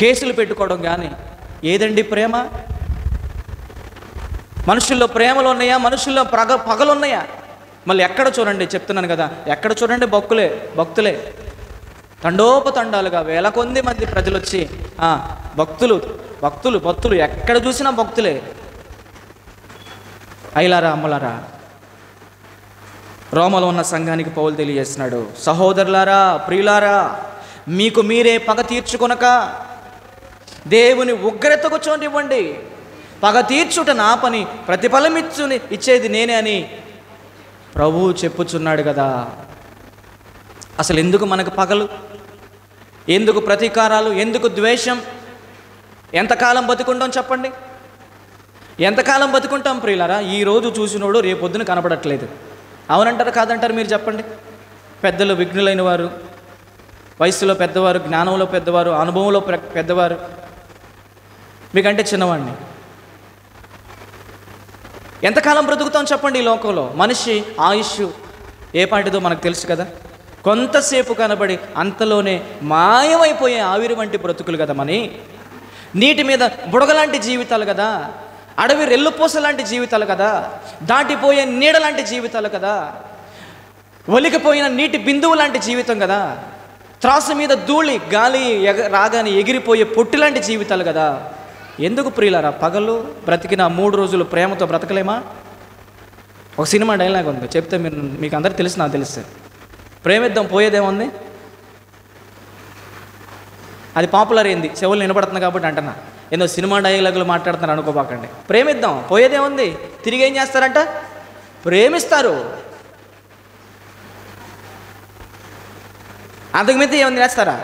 కేసులు పెట్టుకోవడం కానీ. ఏదండి ప్రేమ? మనుషుల్లో ప్రేమలు ఉన్నాయా? మనుషుల్లో పగలు ఉన్నాయా? మళ్ళీ ఎక్కడ చూడండి, చెప్తున్నాను కదా, ఎక్కడ చూడండి భక్తులే తండోపతండాలుగా వేల కొద్ది మంది ప్రజలు వచ్చి భక్తులు ఎక్కడ చూసినా భక్తులే. అయ్యలారా, అమ్మలారా, రోమలో ఉన్న సంఘానికి పౌలు తెలియజేస్తున్నాడు, సహోదరులారా, ప్రియులారా, మీకు మీరే పగ తీర్చుకొనక దేవుని ఉగ్రతకు చోటివ్వండి. పగ తీర్చుట నా పని, ప్రతిఫలం ఇచ్చేది నేనే అని ప్రభువు చెప్పుచున్నాడు కదా. అసలు ఎందుకు మనకు పగలు? ఎందుకు ప్రతీకారాలు? ఎందుకు ద్వేషం? ఎంతకాలం బతుకుంటాం చెప్పండి? ఎంతకాలం బతుకుంటాం ప్రియులారా? ఈరోజు చూసినోడు రేపొద్దున కనపడట్లేదు. అవునంటారు కాదంటారు? మీరు చెప్పండి. పెద్దలు, విఘ్నులైన వారు, వయస్సులో పెద్దవారు, జ్ఞానంలో పెద్దవారు, అనుభవంలో పెద్దవారు, మీకంటే చిన్నవాడిని, ఎంతకాలం బ్రతుకుతాం చెప్పండి? ఈ లోకంలో మనిషి ఆయుష్ ఏ పాటిదో మనకు తెలుసు కదా. కొంతసేపు కనబడి అంతలోనే మాయమైపోయే ఆవిరి వంటి బ్రతుకులు కదా మని. నీటి మీద బుడగలాంటి జీవితాలు కదా, అడవి రెల్లుపూస లాంటి జీవితాలు కదా, దాటిపోయే నీడ లాంటి జీవితాలు కదా, ఒలికిపోయిన నీటి బిందువు లాంటి జీవితం కదా, త్రాసు మీద ధూళి గాలి రాగానే ఎగిరిపోయే పొట్టి లాంటి జీవితాలు కదా. ఎందుకు ప్రియులారా పగలు? బ్రతికిన 3 రోజులు ప్రేమతో బ్రతకలేమా? ఒక సినిమా డైలాగ్ ఉంది, చెప్తే మీకు అందరికి తెలుసు, నాకు తెలుసు. ప్రేమిద్దాం, పోయేదేముంది? అది పాపులర్ అయింది, చెవులు వినపడుతుంది కాబట్టి అంటున్నా. ఏదో సినిమా డైలాగులు మాట్లాడుతున్నారు అనుకోబాకండి. ప్రేమిద్దాం, పోయేదేముంది? తిరిగి ఏం చేస్తారంట? ప్రేమిస్తారు. అంతకుమించి ఏమైనా చేస్తారా?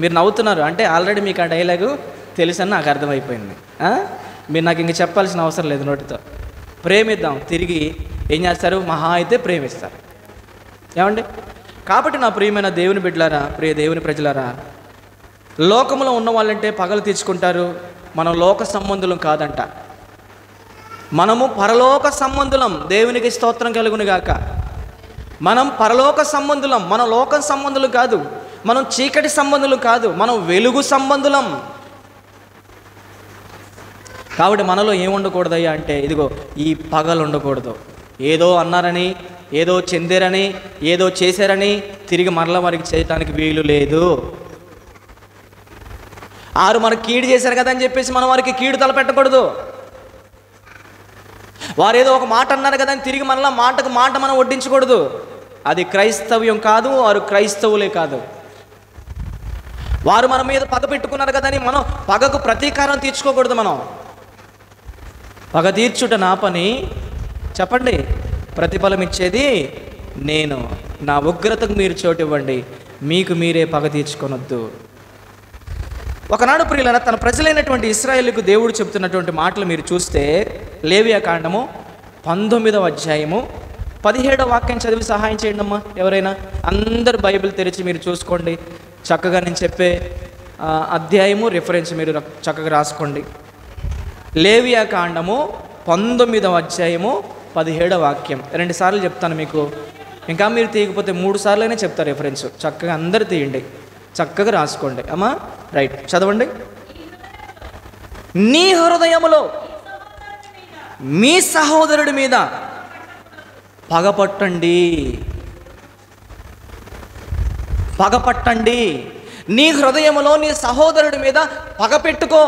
మీరు నవ్వుతున్నారు అంటే ఆల్రెడీ మీకు ఆ డైలాగు తెలుసని నాకు అర్థమైపోయింది. మీరు నాకు ఇంక చెప్పాల్సిన అవసరం లేదు నోటితో. ప్రేమిద్దాం, తిరిగి ఏం చేస్తారు? మహా అయితే ప్రేమిస్తారు. ఏమండి? కాబట్టి నా ప్రియమైన దేవుని బిడ్డలారా, ప్రియ దేవుని ప్రజలారా, లోకంలో ఉన్న వాళ్ళంటే పగలు తీర్చుకుంటారు. మనం లోక సంబంధులం కాదంట, మనము పరలోక సంబంధులం. దేవునికి స్తోత్రం కలుగును గాక. మనం పరలోక సంబంధులం, మనం లోక సంబంధులు కాదు, మనం చీకటి సంబంధులు కాదు, మనం వెలుగు సంబంధులం. కాబట్టి మనలో ఏముండకూడదయ్యా అంటే, ఇదిగో ఈ పగలు ఉండకూడదు. ఏదో అన్నారని, ఏదో చెందారని, ఏదో చేశారని తిరిగి మరల వారికి చేయటానికి వీలు లేదు. మనకు కీడు చేశారు కదా అని చెప్పేసి మనం వారికి కీడు తలపెట్టకూడదు. వారు ఏదో ఒక మాట అన్నారు కదా అని తిరిగి మరలా మాటకు మాట మనం వడ్డించకూడదు. అది క్రైస్తవ్యం కాదు, వారు క్రైస్తవులే కాదు. వారు మన మీద పగ పెట్టుకున్నారు కదా అని మనం పగకు ప్రతీకారం తీర్చుకోకూడదు. మనం పగ తీర్చుట నా పని, చెప్పండి, ప్రతిఫలం ఇచ్చేది నేను. నా ఉగ్రతకు మీరు చోటు ఇవ్వండి, మీకు మీరే పగ తీర్చుకొనొద్దు. ఒకనాడు ప్రియులారా, తన ప్రజలైనటువంటి ఇశ్రాయేలుకు దేవుడు చెప్తున్నటువంటి మాటలు మీరు చూస్తే లేవియా కాండము 19వ అధ్యాయము 17వ వాక్యం చదివి సహాయం చేయండి అమ్మా. ఎవరైనా అందరు బైబిల్ తెరిచి మీరు చూసుకోండి. చక్కగా నేను చెప్పే అధ్యాయము రిఫరెన్స్ మీరు చక్కగా రాసుకోండి. లేవియా కాండము 19వ అధ్యాయము 17వ వాక్యం. 2 సార్లు చెప్తాను మీకు, ఇంకా మీరు తీయకపోతే 3 సార్లైనా చెప్తారు రిఫరెన్స్. చక్కగా అందరు తీయండి, చక్కగా రాసుకోండి అమ్మా. రైట్, చదవండి. నీ హృదయములో మీ సహోదరుడి మీద పగపట్టండి, పగపట్టండి. నీ హృదయములో నీ సహోదరుడి మీద పగ పెట్టుకో,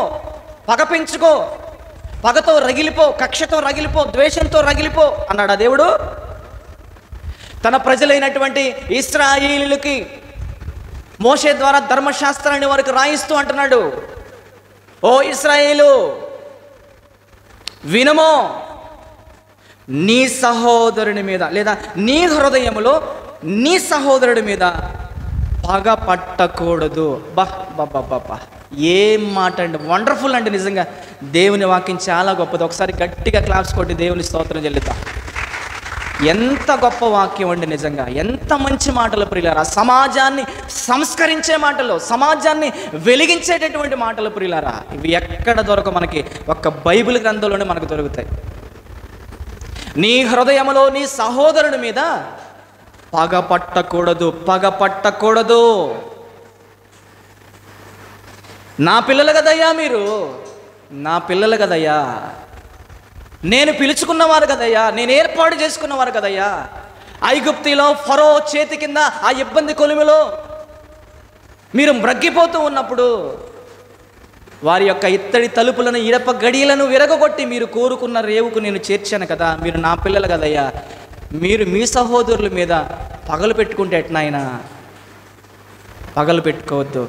పగ పెంచుకో, పగతో రగిలిపో, కక్షతో రగిలిపో, ద్వేషంతో రగిలిపో అన్నాడు ఆ దేవుడు. తన ప్రజలైనటువంటి ఇశ్రాయేలీయులకి మోషే ద్వారా ధర్మశాస్త్రాన్ని వారికి రాయిస్తూ అంటున్నాడు, ఓ ఇశ్రాయేలు వినమో, నీ సహోదరుని మీద లేదా నీ హృదయములో నీ సహోదరుడి మీద పగ పట్టకూడదు. బా ఏం మాట అండి, వండర్ఫుల్ అండి. నిజంగా దేవుని వాక్యం చాలా గొప్పది. ఒకసారి గట్టిగా క్లాప్స్ కొట్టి దేవుని స్తోత్రం చెల్లిద్దాం. ఎంత గొప్ప వాక్యం అండి, నిజంగా ఎంత మంచి మాటలు ప్రియులారా. సమాజాన్ని సంస్కరించే మాటలు, సమాజాన్ని వెలిగించేటటువంటి మాటలు ప్రియులారా. ఇవి ఎక్కడ దొరక, మనకి ఒక్క బైబిల్ గ్రంథంలోనే మనకు దొరుకుతాయి. నీ హృదయములో నీ సహోదరుని మీద పగ పట్టకూడదు, పగ పట్టకూడదు. నా పిల్లలు కదయ్యా మీరు, నా పిల్లలు కదయ్యా, నేను పిలుచుకున్నవారు కదయ్యా, నేను ఏర్పాటు చేసుకున్నవారు కదయ్యా. ఐగుప్తిలో ఫరో చేతి కింద ఆ ఇబ్బంది కొలిమిలో మీరు మ్రగ్గిపోతూ ఉన్నప్పుడు వారి యొక్క ఇత్తడి తలుపులను, ఇడప గడియలను విరగొట్టి మీరు కోరుకున్న రేవుకు నేను చేర్చాను కదా. మీరు నా పిల్లలు కదయ్యా, మీరు మీ సహోదరుల మీద పగలు పెట్టుకుంటే ఎట్నాయనా? పగలు పెట్టుకోవద్దు.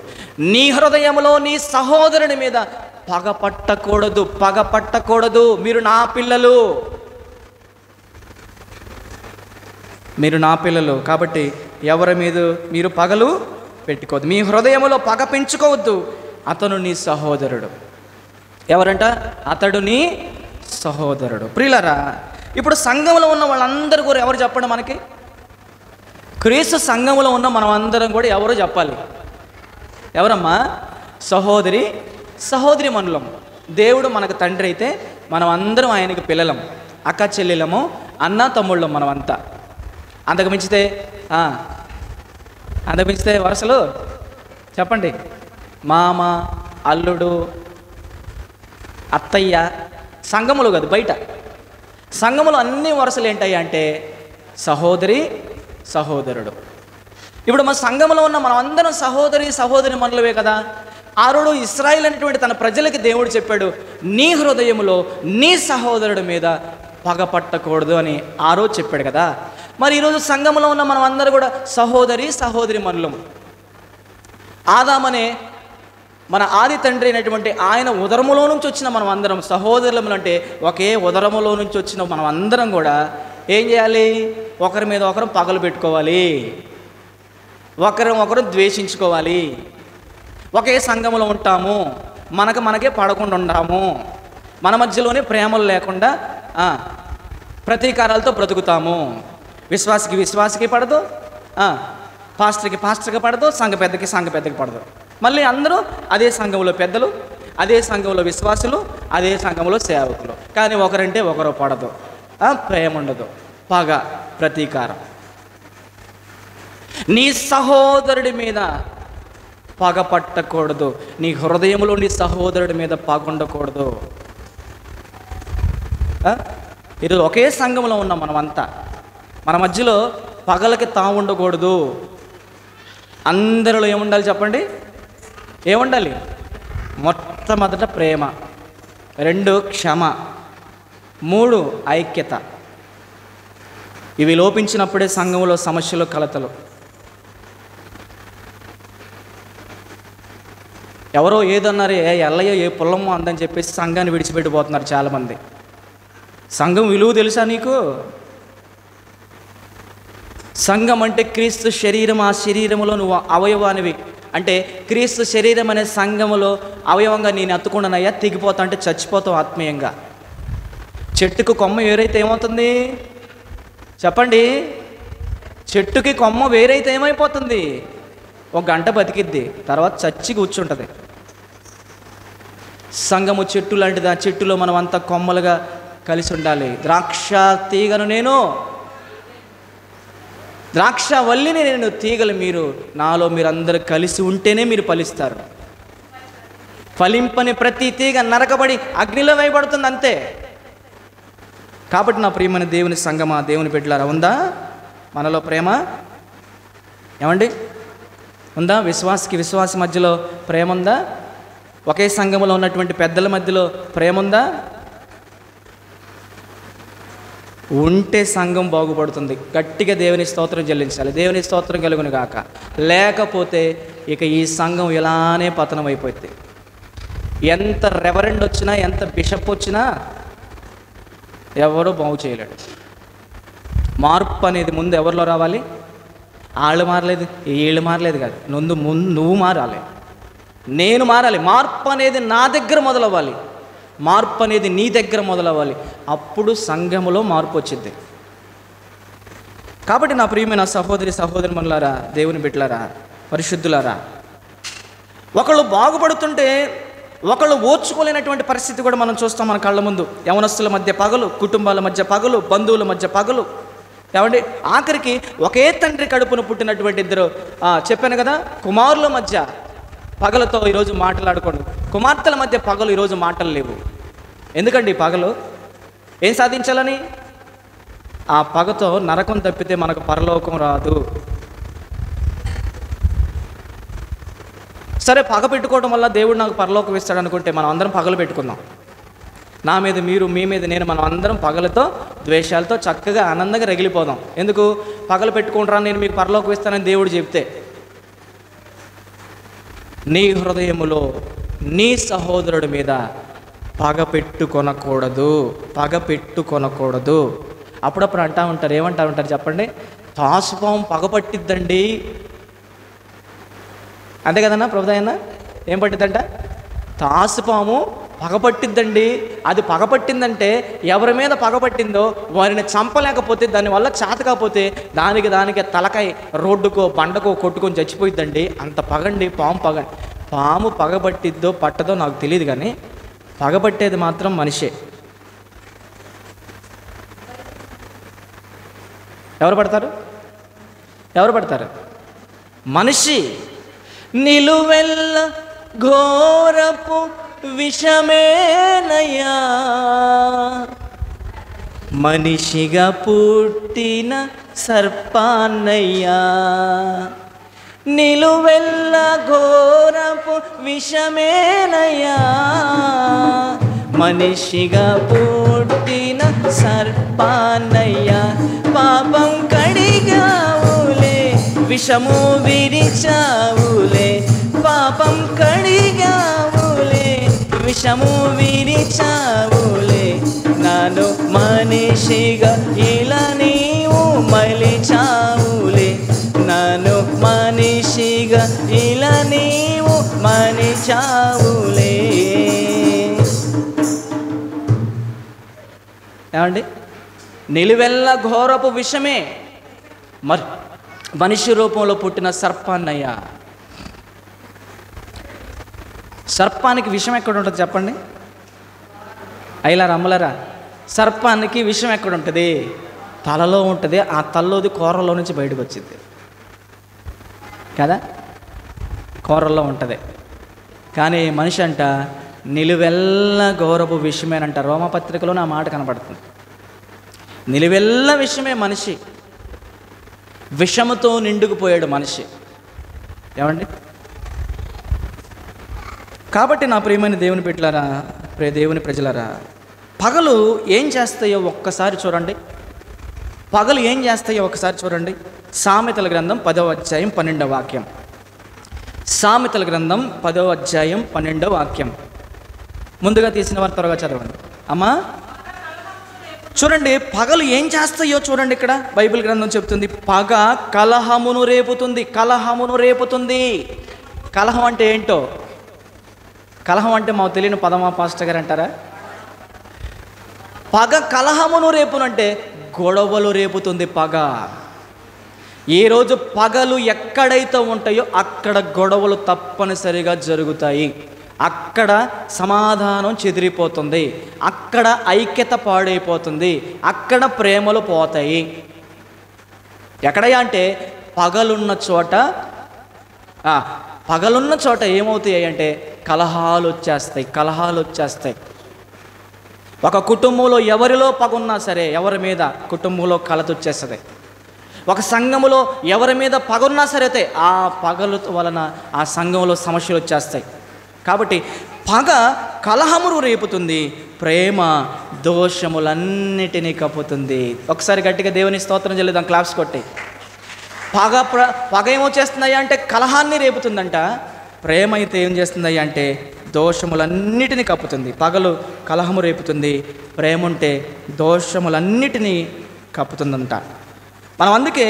నీ హృదయంలో నీ సహోదరుని మీద పగ పట్టకూడదు, పగ పట్టకూడదు. మీరు నా పిల్లలు, మీరు నా పిల్లలు కాబట్టి ఎవరి మీద మీరు పగలు పెట్టుకోవద్దు. మీ హృదయంలో పగ పెంచుకోవద్దు. అతను నీ సహోదరుడు. ఎవరంట? అతడు నీ సహోదరుడు. ప్రియులారా, ఇప్పుడు సంఘంలో ఉన్న వాళ్ళందరూ కూడా ఎవరు చెప్పండి మనకి? క్రీస్తు సంఘంలో ఉన్న మనం అందరం కూడా ఎవరో చెప్పాలి. ఎవరమ్మా? సహోదరి సహోదరి మనులం. దేవుడు మనకు తండ్రి అయితే మనం అందరం ఆయనకి పిల్లలం, అక్క చెల్లెలము, అన్న తమ్ముళ్ళం మనమంతా. అంతకు మించితే వరుసలు చెప్పండి. మామ, అల్లుడు, అత్తయ్య. సంఘములు కాదు, బయట సంఘములు అన్ని వరుసలు ఏంటయ్యా అంటే సహోదరి సహోదరుడు. ఇప్పుడు మన సంఘంలో ఉన్న మనం అందరం సహోదరి మనులవే కదా. ఆరోడు ఇశ్రాయేలు అనేటువంటి తన ప్రజలకి దేవుడు చెప్పాడు, నీ హృదయములో నీ సహోదరుడి మీద పగ పట్టకూడదు అని ఆ రోజు చెప్పాడు కదా. మరి ఈరోజు సంఘంలో ఉన్న మనం అందరూ కూడా సహోదరి మనులము. ఆదామనే మన ఆది తండ్రి అయినటువంటి ఆయన ఉదరములో నుంచి వచ్చిన మనం అందరం సహోదరులము. అంటే ఒకే ఉదరములో నుంచి వచ్చిన మనం అందరం కూడా ఏం చేయాలి? ఒకరి మీద ఒకరు పగలు పెట్టుకోవాలి, ఒకరు ద్వేషించుకోవాలి. ఒకే సంఘములో ఉంటాము, మనకే పడకుండా ఉంటాము, మన మధ్యలోనే ప్రేమలు లేకుండా ప్రతీకారాలతో బ్రతుకుతాము. విశ్వాసికి పడదు, పాస్టర్కి పడదు, సంఘ పెద్దకి పడదు. మళ్ళీ అందరూ అదే సంఘంలో పెద్దలు, అదే సంఘంలో విశ్వాసులు, అదే సంఘంలో సేవకులు. కానీ ఒకరంటే ఒకరు పడదు, ప్రేమ ఉండదు, పగ, ప్రతీకారం. నీ సహోదరుడి మీద పగ పట్టకూడదు. నీ హృదయంలో నీ సహోదరుడి మీద పగ ఉండకూడదు. ఈరోజు ఒకే సంఘంలో ఉన్నాం మనమంతా, మన మధ్యలో పగలకి ఉండకూడదు. అందరిలో ఏముండాలి చెప్పండి? ఏముండాలి? మొట్టమొదట ప్రేమ, 2 క్షమ, 3 ఐక్యత. ఇవి లోపించినప్పుడే సంఘంలో సమస్యలు, కలతలు. ఎవరో ఏదన్నారు, ఎల్లయ్యో ఏ పుల్లమ్మో అందని చెప్పేసి సంఘాన్ని విడిచిపెట్టిపోతున్నారు చాలామంది. సంఘం విలువ తెలుసా నీకు? సంఘం అంటే క్రీస్తు శరీరం, ఆ శరీరములో నువ్వు అవయవానివి. అంటే క్రీస్తు శరీరం అనే సంఘములో అవయవంగా నేను ఎత్తుకున్నానయ్యా, తెగిపోతా అంటే చచ్చిపోతావు ఆత్మీయంగా. చెట్టుకు కొమ్మ వేరైతే ఏమవుతుంది చెప్పండి? చెట్టుకి కొమ్మ వేరైతే ఏమైపోతుంది? ఒక గంట బతికిద్ది, తర్వాత చచ్చి కూర్చుంటుంది. సంఘము చెట్టు లాంటిది. ఆ చెట్టులో మనం అంతా కొమ్మలుగా కలిసి ఉండాలి. ద్రాక్ష తీగను నేను, ద్రాక్ష వల్లిని నేను, తీగలు మీరు. నాలో మీరు అందరూ కలిసి ఉంటేనే మీరు ఫలిస్తారు. ఫలింపని ప్రతి తీగ నరకబడి అగ్నిలో వేయబడుతుంది, అంతే. కాబట్టి నా ప్రియమైన దేవుని సంగమా, దేవుని బిడ్డలారా, ఉందా మనలో ప్రేమ? ఏమండి, ఉందా? విశ్వాసి మధ్యలో ప్రేమ ఉందా? ఒకే సంఘంలో ఉన్నటువంటి పెద్దల మధ్యలో ప్రేమ ఉందా? ఉంటే సంఘం బాగుపడుతుంది. గట్టిగా దేవుని స్తోత్రం చెల్లించాలి. దేవుని స్తోత్రం కలుగును గాక. లేకపోతే ఇక ఈ సంఘం ఇలానే పతనం అయిపోతుంది. ఎంత రెవరెండ్ వచ్చినా, ఎంత బిషప్ వచ్చినా ఎవరూ బాగు చేయలేడు. మార్పు అనేది ముందు ఎవరిలో రావాలి? వాళ్ళు మారలేదు, వీళ్ళు మారలేదు కాదు, నువ్వు మారాలి, నేను మారాలి. మార్పు అనేది నా దగ్గర మొదలవ్వాలి, మార్పు అనేది నీ దగ్గర మొదలవ్వాలి. అప్పుడు సంఘములో మార్పు వచ్చింది. కాబట్టి నా ప్రియమైన సహోదరులారా, దేవుని బిడ్డలారా, పరిశుద్ధులారా, ఒకళ్ళు బాగుపడుతుంటే ఒకళ్ళు ఓర్చుకోలేనటువంటి పరిస్థితి కూడా మనం చూస్తాం మన కళ్ళ ముందు. యవనస్తుల మధ్య పగలు, కుటుంబాల మధ్య పగలు, బంధువుల మధ్య పగలు. ఏమండి, ఆఖరికి ఒకే తండ్రి కడుపును పుట్టినటువంటి ఇద్దరు, చెప్పాను కదా, కుమారుల మధ్య పగలతో ఈరోజు మాట్లాడుకోండి. కుమార్తెల మధ్య పగలు ఈరోజు మాటలు లేవు. ఎందుకండి పగలు? ఏం సాధించాలని? ఆ పగతో నరకం తప్పితే మనకు పరలోకం రాదు. సరే, పగ పెట్టుకోవడం వల్ల దేవుడు నాకు పరలోకం ఇస్తాడు అనుకుంటే మనం అందరం పగలు పెట్టుకుందాం. నా మీద మీరు, మీ మీద నేను, మనం అందరం పగలతో, ద్వేషాలతో చక్కగా ఆనందంగా రగిలిపోదాం. ఎందుకు? పగలు పెట్టుకుంటారా నేను మీకు పరలోకం ఇస్తానని దేవుడు చెప్తే. నీ హృదయములో నీ సహోదరుడి మీద పగ పెట్టుకొనకూడదు, పగ పెట్టుకొనకూడదు. అప్పుడప్పుడు అంటూ ఉంటారు, ఏమంటా ఉంటారు చెప్పండి? తాసుపాము పగ పట్టిద్దండి, అంతే కదన్నా ప్రభుదయన్న? ఏం పట్టిద్దంట? తాసుపాము పగపట్టిద్దండి. అది పగపట్టిందంటే ఎవరి మీద పగపట్టిందో వారిని చంపలేకపోతే, దానివల్ల చేత కాకపోతే దానికి తలకాయ రోడ్డుకో బండకో కొట్టుకొని చచ్చిపోయిద్దండి. అంత పగండి పాము. పాము పగపట్టిద్దో పట్టదో నాకు తెలియదు, కానీ పగపట్టేది మాత్రం మనిషే. ఎవరు పడతారు? మనిషి. నిలువెల్ల ఘోరపు విషమేనయ్యా, మనిషిగా పుట్టిన సర్పాన్నయ్యా. నిలువెల్ల ఘోరపు విషమేనయ్యా, మనిషిగా పుట్టిన సర్పాన్నయ్యా. పాపం కడిగావులే, విషము విరిచావులే. పాపం కడిగావులే, విషము విరిచావులే. నన్ను మనిషిగా ఇలా నీవు మలిచావులే. నన్ను మనిషిగా ఇలా నీవు మలిచావులే. ఏమండి, నిలువెల్ల ఘోరపు విషమే, మరి మనిషి రూపంలో పుట్టిన సర్పాన్నయ్యా. సర్పానికి విషం ఎక్కడ ఉంటుంది చెప్పండి? అయ్యలారా, అమ్మలారా, సర్పానికి విషం ఎక్కడ ఉంటుంది? తలలో ఉంటుంది. ఆ తలలోది కూరల్లో నుంచి బయటకు వచ్చింది కదా, కూరల్లో ఉంటుంది. కానీ మనిషి అంట నిలువెల్ల ఘోరపు విషమేనంట. రోమపత్రికలో నా మాట కనపడుతుంది. నిలువెల్ల విషమే మనిషి. విషముతో నిండుకుపోయాడు మనిషి. ఏమండి, కాబట్టి నా ప్రియమైన దేవుని బిడ్డలారా, దేవుని ప్రజలారా, పగలు ఏం చేస్తాయో ఒక్కసారి చూడండి. పగలు ఏం చేస్తాయో ఒకసారి చూడండి. సామెతల గ్రంథం 10వ అధ్యాయం 12వ వాక్యం. సామెతల గ్రంథం 10వ అధ్యాయం 12వ వాక్యం. ముందుగా తీసిన వారు త్వరగా చదవండి. అమ్మా చూడండి, పగలు ఏం చేస్తాయో చూడండి. ఇక్కడ బైబిల్ గ్రంథం చెప్తుంది, పగ కలహమును రేపుతుంది. కలహమును రేపుతుంది. కలహం అంటే ఏంటో, కలహం అంటే మాకు తెలియని పదమా పాస్టర్ గారు అంటారా? పగ కలహమును రేపునంటే గొడవలు రేపుతుంది పగ. ఏ రోజు పగలు ఎక్కడైతే ఉంటాయో అక్కడ గొడవలు తప్పనిసరిగా జరుగుతాయి. అక్కడ సమాధానం చెదిరిపోతుంది, అక్కడ ఐక్యత పాడైపోతుంది, అక్కడ ప్రేమలు పోతాయి. ఎక్కడయ్యా అంటే పగలున్న చోట, పగలున్న చోట ఏమవుతాయి అంటే కలహాలు వచ్చేస్తాయి. కలహాలు వచ్చేస్తాయి. ఒక కుటుంబంలో ఎవరిలో పగ ఉన్నా సరే, ఎవరి మీద కుటుంబంలో కలత వచ్చేస్తుంది. ఒక సంఘములో ఎవరి మీద పగ ఉన్నా సరే ఆ పగల వలన ఆ సంఘంలో సమస్యలు వచ్చేస్తాయి. కాబట్టి పగ కలహమును రేపుతుంది, ప్రేమ దోషములన్నిటినీ కప్పుతుంది. ఒకసారి గట్టిగా దేవుని స్తోత్రం చెల్లిద్దాం, క్లాప్స్ కొట్టి. పగ ఏమొచ్చేస్తున్నాయా అంటే కలహాన్ని రేపుతుందంట. ప్రేమ అయితే ఏం చేస్తుందయ్యా అంటే దోషములన్నిటినీ కప్పుతుంది. పగలు కలహము రేపుతుంది, ప్రేమ ఉంటే దోషములన్నిటినీ కప్పుతుందంట. మనం అందుకే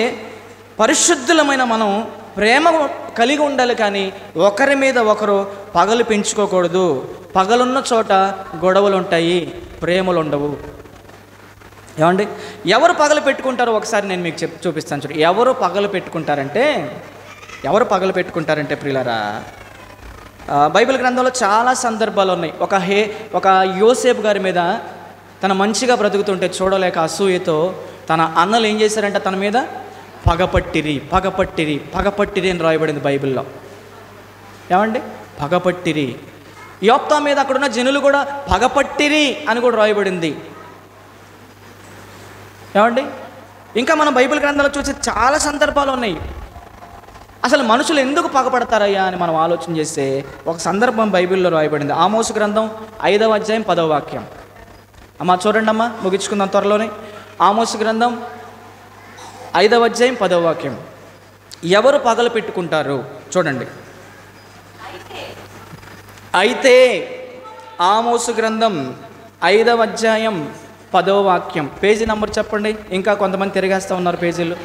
పరిశుద్ధులమైన మనం ప్రేమ కలిగి ఉండాలి, కానీ ఒకరి మీద ఒకరు పగలు పెంచుకోకూడదు. పగలున్న చోట గొడవలు ఉంటాయి, ప్రేమలు ఉండవు. ఏమండి, ఎవరు పగలు పెట్టుకుంటారో ఒకసారి నేను మీకు చూపిస్తాను. చూడండి, ఎవరు పగలు పెట్టుకుంటారంటే ప్రియులారా, బైబిల్ గ్రంథంలో చాలా సందర్భాలు ఉన్నాయి. ఒక యోసేపు గారి మీద తన మంచిగా బ్రతుకుతుంటే చూడలేక అసూయతో తన అన్నలు ఏం చేశారంటే తన మీద పగపట్టిరి అని రాయబడింది బైబిల్లో. ఏమండి, పగపట్టిరి. యోప్తా మీద అక్కడున్న జనులు కూడా పగపట్టిరి అని కూడా రాయబడింది. ఏమండి, ఇంకా మనం బైబిల్ గ్రంథంలో చూసే చాలా సందర్భాలు ఉన్నాయి. అసలు మనుషులు ఎందుకు పగపడతారయ్యా అని మనం ఆలోచన చేస్తే ఒక సందర్భం బైబిల్లో రాయబడింది. ఆమోసు గ్రంథం 5వ అధ్యాయం 10వ వాక్యం. అమ్మా చూడండి అమ్మా, ముగించుకుందాం త్వరలోనే. ఆమోసు గ్రంథం 5వ అధ్యాయం 10వ వాక్యం. ఎవరు పగలు పెట్టుకుంటారు చూడండి. అయితే ఆమోసు గ్రంథం 5వ అధ్యాయం 10వ వాక్యం. పేజీ నంబర్ చెప్పండి, ఇంకా కొంతమంది తిరిగేస్తూ ఉన్నారు పేజీలు.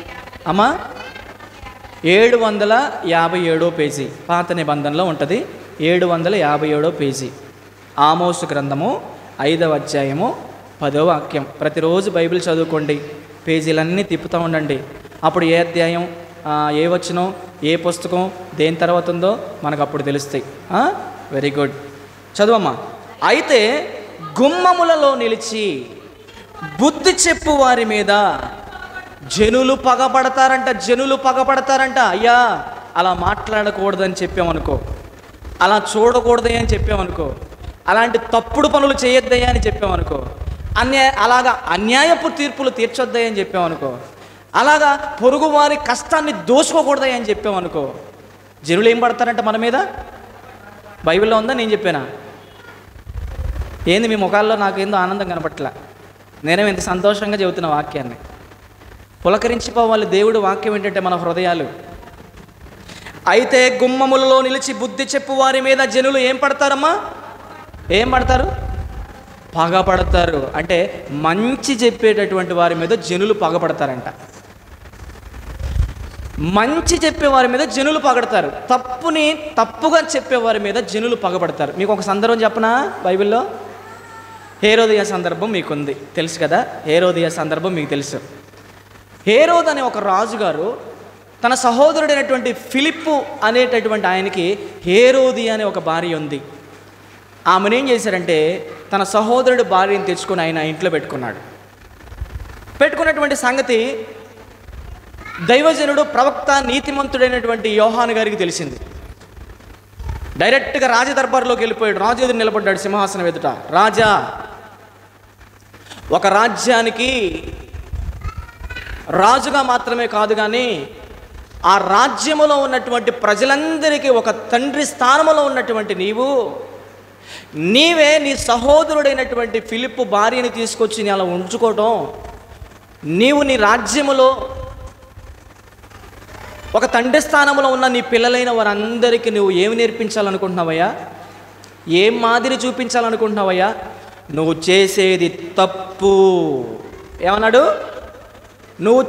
అమ్మా 757 పేజీ, పాత నిబంధనలో ఉంటుంది. 757 పేజీ, ఆమోసు గ్రంథము 5వ అధ్యాయము 10వ వాక్యం. ప్రతిరోజు బైబిల్ చదువుకోండి, పేజీలన్నీ తిప్పుతూ ఉండండి. అప్పుడు ఏ అధ్యాయం, ఏ వచనం, ఏ పుస్తకం దేని తర్వాత ఉందో మనకు అప్పుడు తెలుస్తాయి. వెరీ గుడ్, చదువమ్మా. అయితే గుమ్మములలో నిలిచి బుద్ధి చెప్పు వారి మీద జనులు పగపడతారంట. అయ్యా అలా మాట్లాడకూడదని చెప్పామనుకో, అలా చూడకూడదయ్యా అని చెప్పామనుకో, అలాంటి తప్పుడు పనులు చేయొద్దయ్యా అని చెప్పామనుకో, అలాగా అన్యాయపు తీర్పులు తీర్చొద్దయ్యా అని చెప్పామనుకో, అలాగా పొరుగు వారి కష్టాన్ని దోచుకోకూడదయ్యా అని చెప్పామనుకో, జనులు ఏం పడతారంట మన మీద? బైబిల్లో ఉందా, నేను చెప్పానా? ఏంది మీ ముఖాల్లో నాకేందో ఆనందం కనపట్ల, నేనేమో ఇంత సంతోషంగా చెబుతున్న వాక్యాన్ని. పులకరించిపోవాలి దేవుడు వాక్యం ఏంటంటే మన హృదయాలు. అయితే గుమ్మములలో నిలిచి బుద్ధి చెప్పు వారి మీద జనులు ఏం పడతారమ్మా? ఏం పడతారు? పగపడతారు. అంటే మంచి చెప్పేటటువంటి వారి మీద జనులు పగపడతారంట. మంచి చెప్పేవారి మీద జనులు పగడతారు, తప్పుని తప్పుగా చెప్పేవారి మీద జనులు పగపడతారు. మీకు ఒక సందర్భం చెప్పనా? బైబిల్లో హేరోదియ సందర్భం మీకుంది, తెలుసు కదా. హేరోదియ సందర్భం మీకు తెలుసు. హేరోద్ అనే ఒక రాజుగారు తన సహోదరుడైనటువంటి ఫిలిప్పు అనేటటువంటి ఆయనకి హేరోది అనే ఒక భార్య ఉంది. ఆమెను ఏం చేశారంటే తన సహోదరుడు భార్యను తెచ్చుకొని ఆయన ఇంట్లో పెట్టుకున్నటువంటి సంగతి దైవజనుడు, ప్రవక్త, నీతిమంతుడైనటువంటి యోహాను గారికి తెలిసింది. డైరెక్ట్గా రాజదర్బార్లోకి వెళ్ళిపోయాడు. రాజు ఎదురు నిలబడ్డాడు సింహాసనం ఎదుట. రాజా, ఒక రాజ్యానికి రాజుగా మాత్రమే కాదు కానీ ఆ రాజ్యములో ఉన్నటువంటి ప్రజలందరికీ ఒక తండ్రి స్థానంలో ఉన్నటువంటి నీవే నీ సహోదరుడైనటువంటి ఫిలిప్పు భార్యని తీసుకొచ్చి నీ అలా ఉంచుకోవటం, నీవు నీ రాజ్యములో ఒక తండ్రి స్థానంలో ఉన్న నీ పిల్లలైన వారందరికీ నువ్వు ఏమి నేర్పించాలనుకుంటున్నావయ్యా? ఏం మాదిరి చూపించాలనుకుంటున్నావయ్యా? నువ్వు చేసేది తప్పు ఏమన్నాడు? నువ్వు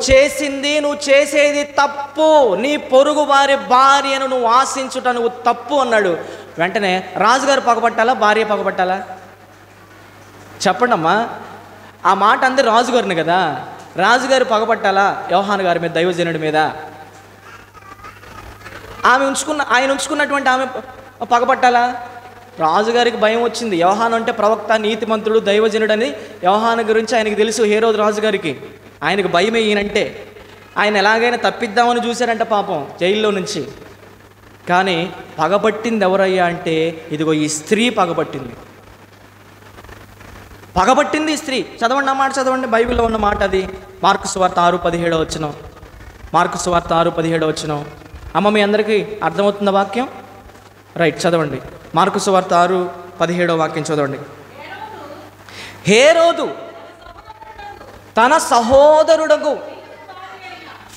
చేసేది తప్పు, నీ పొరుగు వారి భార్యను నువ్వు ఆశించుట నువ్వు తప్పు అన్నాడు. వెంటనే రాజుగారు పగబట్టాలా, భార్య పగబట్టాలా? చెప్పండి అమ్మా. ఆ మాట అందరు రాజుగారిని కదా. రాజుగారు పగబట్టాలా యోహాను గారి మీద, దైవజనుడి మీద? ఆయన ఉంచుకున్నటువంటి ఆమె పగబట్టాలా? రాజుగారికి భయం వచ్చింది. యోహాను అంటే ప్రవక్త, నీతిమంతుడు, దైవజనుడు అని యోహాను గురించి ఆయనకి తెలుసు. హేరోదు రాజుగారికి ఆయనకు భయమే ఈయనంటే. ఆయన ఎలాగైనా తప్పిద్దామని చూశారంట పాపం జైల్లో నుంచి. కానీ పగబట్టింది ఎవరయ్యా అంటే ఇదిగో ఈ స్త్రీ పగబట్టింది. ఈ స్త్రీ. చదవండి ఆ మాట, చదవండి. బైబిల్లో ఉన్న మాట అది. మార్కు సువార్త 6:17 వచనం. మార్కు సువార్త 6:17 వచనం. అమ్మ, మీ అందరికీ అర్థమవుతుందా వాక్యం? రైట్, చదవండి. మార్కు సువార్త 6:17 వాక్యం చదవండి. హేరోదు తన సహోదరుడకు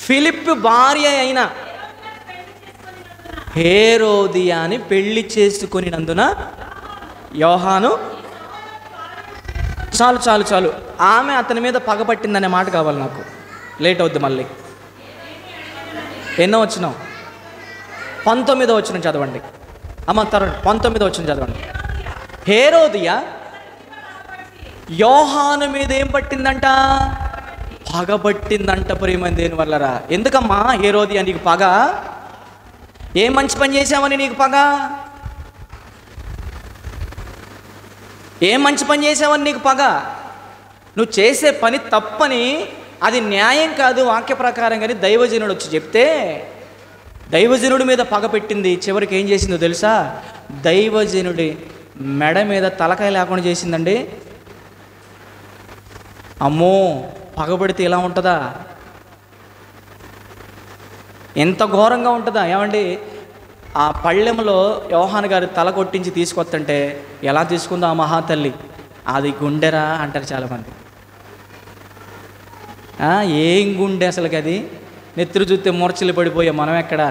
ఫిలిప్పు భార్య అయిన హేరోదియాని పెళ్లి చేసుకొనినందున యోహాను, చాలు ఆమె అతని మీద పగపట్టిందనే మాట కావాలి నాకు, లేట్ అవుద్ది మళ్ళీ. ఎన్నో వచ్చినాం? 19వ వచనం చదవండి అమ్మ. 19వ వచనం చదవండి. హేరోదియా యోహాను మీద ఏం పట్టిందంట? పగబట్టిందంట. ప్రియమైన దేవుని వల్లరా. ఎందుకమ్మా హేరోదియా నీకు పగ? ఏం మంచి పని చేసావని నీకు పగ? ఏం మంచి పని చేసావని నీకు పగ? నువ్వు చేసే పని తప్పని, అది న్యాయం కాదు వాక్య ప్రకారం కానీ దైవజనుడు వచ్చి చెప్తే దైవజనుడి మీద పగ పెట్టింది. చివరికి ఏం చేసిందో తెలుసా? దైవజనుడి మెడ మీద తలకాయ లేకుండా చేసిందండి. అమ్మో, పగబడితే ఇలా ఉంటుందా? ఎంత ఘోరంగా ఉంటుందా? ఏమండి, ఆ పళ్ళెంలో యోహాను గారు తల కొట్టించి తీసుకొస్తుంటే ఎలా తీసుకుందో ఆ మహాతల్లి. అది గుండెరా అంటారు చాలామంది. ఏం గుండె అసలుకి అది? నెత్తురు చూస్తే మూర్చలు పడిపోయా మనం ఎక్కడ?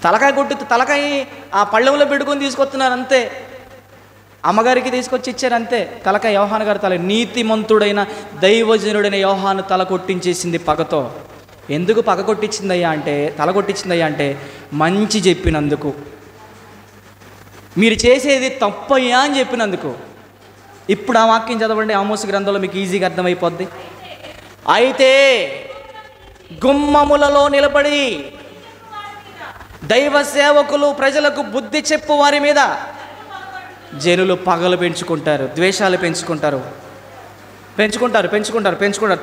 తలకాయ కొట్టి తలకాయ ఆ పళ్ళెంలో పెట్టుకొని తీసుకొస్తున్నారు అంతే. అమ్మగారికి తీసుకొచ్చి ఇచ్చారు అంతే. తలకాయ యోహాను గారు తల, నీతిమంతుడైన దైవజనుడైన యోహాను తల కొట్టించేసింది పగతో. ఎందుకు పగ కొట్టించిందయ్యా అంటే, తల కొట్టించిందయ్యా అంటే మంచి చెప్పినందుకు, మీరు చేసేది తప్పయ్యా అని చెప్పినందుకు. ఇప్పుడు ఆ వాక్యం చదవండి, ఆమోసు గ్రంథంలో మీకు ఈజీగా అర్థమైపోద్ది. అయితే గుమ్మములలో నిలబడి దైవ సేవకులు ప్రజలకు బుద్ధి చెప్పు వారి మీద జనులు పగలు పెంచుకుంటారు, ద్వేషాలు పెంచుకుంటారు.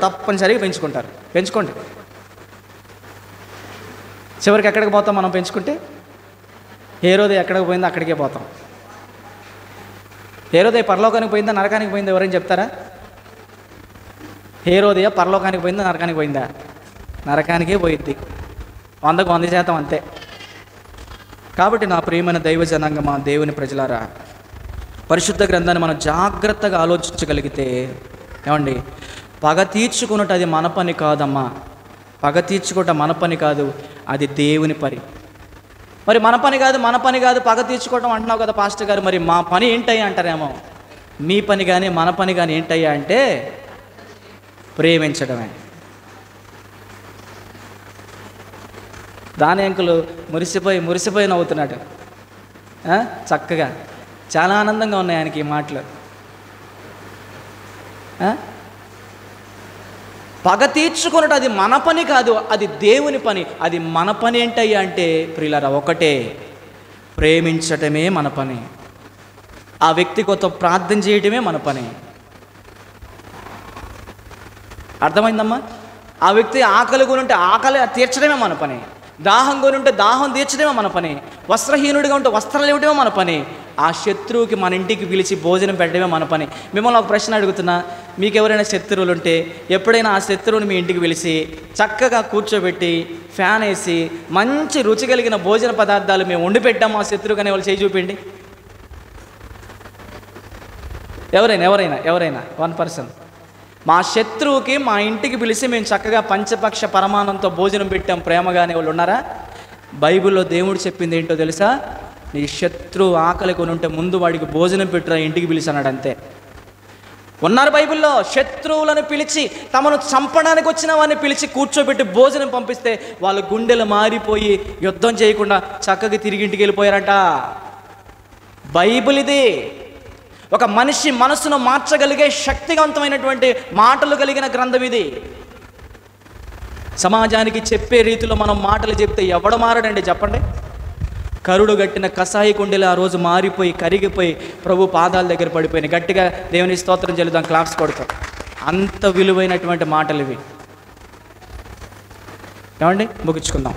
తప్పనిసరిగా పెంచుకోండి. చివరికి ఎక్కడికి పోతాం మనం పెంచుకుంటే? హేరోదే ఎక్కడికి పోయిందో అక్కడికే పోతాం. హేరోదే పరలోకానికి పోయిందా, నరకానికి పోయిందా? ఎవరైనా చెప్తారా? హేరోదే పరలోకానికి పోయిందా, నరకానికి పోయిందా? నరకానికే పోయిద్ది, 100% అంతే. కాబట్టి నా ప్రియమైన దైవ జనాంగమా, దేవుని ప్రజలారా, పరిశుద్ధ గ్రంథాన్ని మనం జాగ్రత్తగా ఆలోచించగలిగితే, ఏమండి, పగ తీర్చుకున్నట్టు అది మన పని కాదమ్మా. పగ తీర్చుకోవటం మన పని కాదు, అది దేవుని పని. మరి మన పని కాదు పగ తీర్చుకోవటం అంటున్నావు కదా పాస్టర్ గారు, మరి మా పని ఏంటయ్యా అంటారేమో. మీ పని కానీ మన పని కానీ ఏంటయ్యా అంటే ప్రేమించడమే. దాని అంకులు మురిసిపోయి నవ్వుతున్నాడు చక్కగా. చాలా ఆనందంగా ఉన్నాయి ఆయనకి ఈ మాటలు. పగ తీర్చుకున్నట్టు అది మన పని కాదు, అది దేవుని పని. అది మన పని ఏంటయ్యా అంటే ప్రియులారా, ఒకటే, ప్రేమించటమే మన పని. ఆ వ్యక్తి కొత్త ప్రార్థన చేయటమే మన పని. అర్థమైందమ్మా? ఆ వ్యక్తి ఆకలి కొనుంటే ఆకలి తీర్చడమే మన పని, దాహం కొనుంటే దాహం తీర్చడమే మన పని, వస్త్రహీనుడిగా ఉంటే వస్త్రాలు ఇవ్వడమే మన పని, ఆ శత్రువుకి మన ఇంటికి పిలిచి భోజనం పెట్టడమే మన పని. మిమ్మల్ని ఒక ప్రశ్న అడుగుతున్నా, మీకు ఎవరైనా శత్రువులు ఉంటే ఎప్పుడైనా ఆ శత్రువుని మీ ఇంటికి పిలిచి చక్కగా కూర్చోబెట్టి ఫ్యాన్ వేసి మంచి రుచి కలిగిన భోజన పదార్థాలు మేము వండి పెట్టాము ఆ శత్రువుగానే వాళ్ళు చేయి చూపిండి. ఎవరైనా 1%. మా శత్రువుకి మా ఇంటికి పిలిచి మేము చక్కగా పంచపక్ష పరమానంతో భోజనం పెట్టాం ప్రేమగానే వాళ్ళు ఉన్నారా? బైబిల్లో దేవుడు చెప్పింది ఏంటో తెలుసా? నీ శత్రువు ఆకలి కొని ఉంటే ముందు వాడికి భోజనం పెట్టురా ఇంటికి పిలిచి అన్నాడు అంతే. ఉన్నారు బైబిల్లో. శత్రువులను పిలిచి, తమను చంపడానికి వచ్చిన వారిని పిలిచి కూర్చోబెట్టి భోజనం పంపిస్తే వాళ్ళ గుండెలు మారిపోయి యుద్ధం చేయకుండా చక్కగా తిరిగి ఇంటికి వెళ్ళిపోయారట. బైబిల్ ఇది. ఒక మనిషి మనసును మార్చగలిగే శక్తివంతమైనటువంటి మాటలు కలిగిన గ్రంథం ఇది. సమాజానికి చెప్పే రీతిలో మనం మాటలు చెప్తే ఎవడు మారడండి చెప్పండి? కరుడు గట్టిన కసాయి కుండెలు ఆ రోజు మారిపోయి కరిగిపోయి ప్రభు పాదాల దగ్గర పడిపోయినాయి. గట్టిగా దేవుని స్తోత్రం చెల్లుదాం, క్లాప్స్ కొడతాం. అంత విలువైనటువంటి మాటలు ఇవి. ఏమండి, ముగించుకుందాం.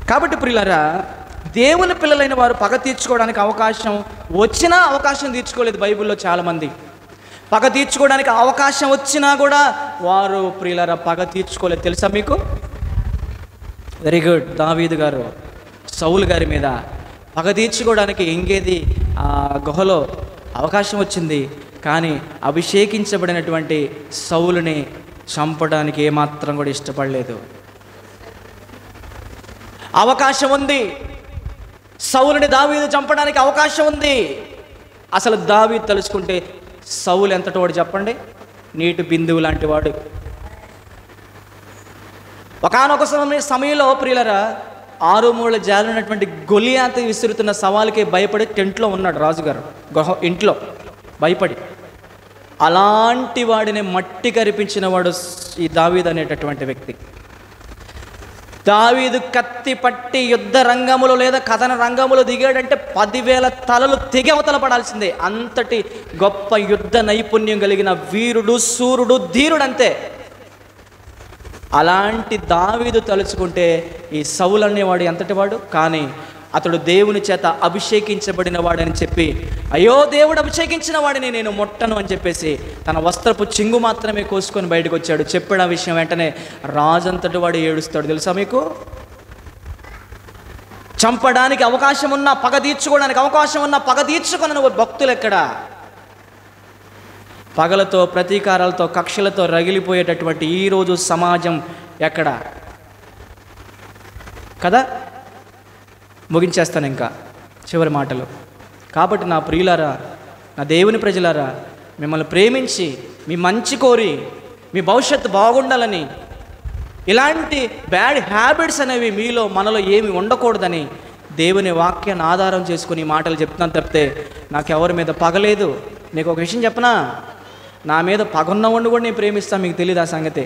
కాబట్టి ప్రియులారా, దేవుని పిల్లలైన వారు పగ తీర్చుకోవడానికి అవకాశం వచ్చినా అవకాశం తీర్చుకోలేదు. బైబిల్లో చాలామంది పగ తీర్చుకోవడానికి అవకాశం వచ్చినా కూడా వారు ప్రియులారా పగ తీర్చుకోలేదు. తెలుసా మీకు? Very good. దావీదు గారు సౌలు గారి మీద పగ తీర్చుకోవడానికి ఎంగేది ఆ గుహలో అవకాశం వచ్చింది, కానీ అభిషేకించబడినటువంటి సౌలుని చంపడానికి ఏమాత్రం కూడా ఇష్టపడలేదు. అవకాశం ఉంది, సౌలుని దావీదు చంపడానికి అవకాశం ఉంది. అసలు దావీదు తలుచుకుంటే సౌలు ఎంతటి వాడు చెప్పండి? నీటి బిందువు లాంటి వాడు. ఒకానొక సమయంలో ప్రియులరా 6 మూల జాలినటువంటి గొలియాతు విసురుతున్న సవాలుకి భయపడి టెంట్లో ఉన్నాడు రాజుగారు, ఇంట్లో భయపడి. అలాంటి వాడిని మట్టి కరిపించిన వాడు ఈ దావీదు అనేటటువంటి వ్యక్తి. దావీదు కత్తి పట్టి యుద్ధ రంగములో లేదా కథన రంగములో దిగాడంటే 10,000 తలలు తెగి అవతల పడాల్సిందే. అంతటి గొప్ప యుద్ధ నైపుణ్యం కలిగిన వీరుడు, సూర్యుడు, ధీరుడు అంతే. అలాంటి దావీదు తలుచుకుంటే ఈ సౌలు అనేవాడు ఎంతటి వాడు? కానీ అతడు దేవుని చేత అభిషేకించబడిన వాడని చెప్పి, అయ్యో దేవుడు అభిషేకించిన వాడిని నేను ముట్టను అని చెప్పేసి తన వస్త్రపు చింగు మాత్రమే కోసుకొని బయటకు వచ్చాడు. చెప్పిన విషయం వెంటనే రాజంతటి వాడు ఏడుస్తాడు. తెలుసా మీకు? చంపడానికి అవకాశం ఉన్నా, పగ తీర్చుకోవడానికి అవకాశం ఉన్నా పగ తీర్చుకున్న భక్తులు ఎక్కడా? పగలతో, ప్రతీకారాలతో, కక్షలతో రగిలిపోయేటటువంటి ఈరోజు సమాజం ఎక్కడ కదా? ముగించేస్తాను ఇంకా చివరి మాటలు. కాబట్టి నా ప్రియులారా, నా దేవుని ప్రజలారా, మిమ్మల్ని ప్రేమించి మీ మంచి కోరి మీ భవిష్యత్తు బాగుండాలని, ఇలాంటి బ్యాడ్ హ్యాబిట్స్ అనేవి మీలో మనలో ఏమి ఉండకూడదని దేవుని వాక్యాన్ని ఆధారం చేసుకుని మాటలు చెప్తున్నాను తప్పితే నాకెవరి మీద పగలేదు. నీకు ఒక విషయం చెప్పనా? నా మీద పగున్నవాడిని కూడా నేను ప్రేమిస్తాను, మీకు తెలియదు ఆ సంగతి.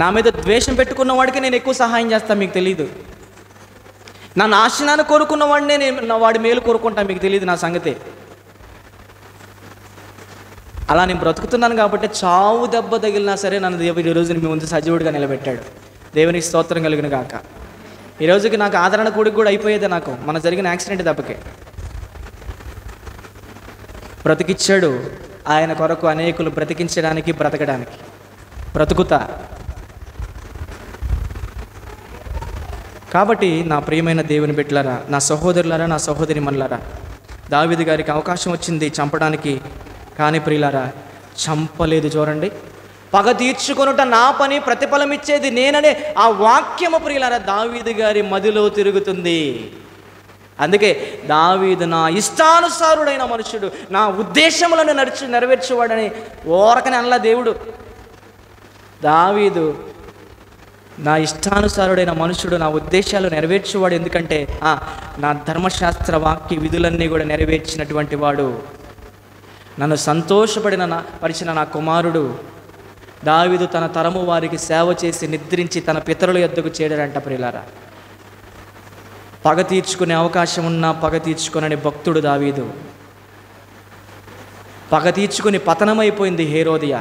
నా మీద ద్వేషం పెట్టుకున్న వాడికి నేను ఎక్కువ సహాయం చేస్తాను, మీకు తెలియదు. నా నాశనాన్ని కోరుకున్న వాడినే నేను వాడి మేలు కోరుకుంటాను, మీకు తెలియదు నా సంగతి. అలా నేను బ్రతుకుతున్నాను కాబట్టి చావు దెబ్బ తగిలినా సరే నన్ను దేవుడు ఈరోజు మీ ముందు సజీవుడిగా నిలబెట్టాడు. దేవునికి స్తోత్రం కలిగిన గాక. ఈ రోజుకి నాకు ఆదరణ కూడికి కూడా అయిపోయేది నాకు మన జరిగిన యాక్సిడెంట్ దెబ్బకే. బ్రతికిచ్చాడు ఆయన కొరకు అనేకులు బ్రతికించడానికి, బ్రతకడానికి. బ్రతుకుతా. కాబట్టి నా ప్రియమైన దేవుని బిడ్డలారా, నా సహోదరులారా, నా సహోదరిమణులారా, దావీదు గారికి అవకాశం వచ్చింది చంపడానికి, కానీ ప్రియులారా చంపలేదు. చూడండి, పగ తీర్చుకొనుట నా పని, ప్రతిఫలం ఇచ్చేది నేననే ఆ వాక్యము ప్రియులారా దావీదు గారి మదిలో తిరుగుతుంది. అందుకే దావీదు నా ఇష్టానుసారుడైన మనుషుడు, నా ఉద్దేశములను నెరవేర్చేవాడని ఓరకనే అనలా దేవుడు. దావీదు నా ఇష్టానుసారుడైన మనుషుడు, నా ఉద్దేశాలు నెరవేర్చేవాడు. ఎందుకంటే నా ధర్మశాస్త్ర వాక్య విధులన్నీ కూడా నెరవేర్చినటువంటి వాడు, నన్ను పరిచిన నా కుమారుడు. దావీదు తన తరము వారికి సేవ చేసి నిద్రించి తన పితరుల యొద్దకు చేరాడంట. ప్రియులారా, పగ తీర్చుకునే అవకాశం ఉన్నా పగ తీర్చుకొనని భక్తుడు దావీదు. పగ తీర్చుకుని పతనమైపోయింది హేరోదియ.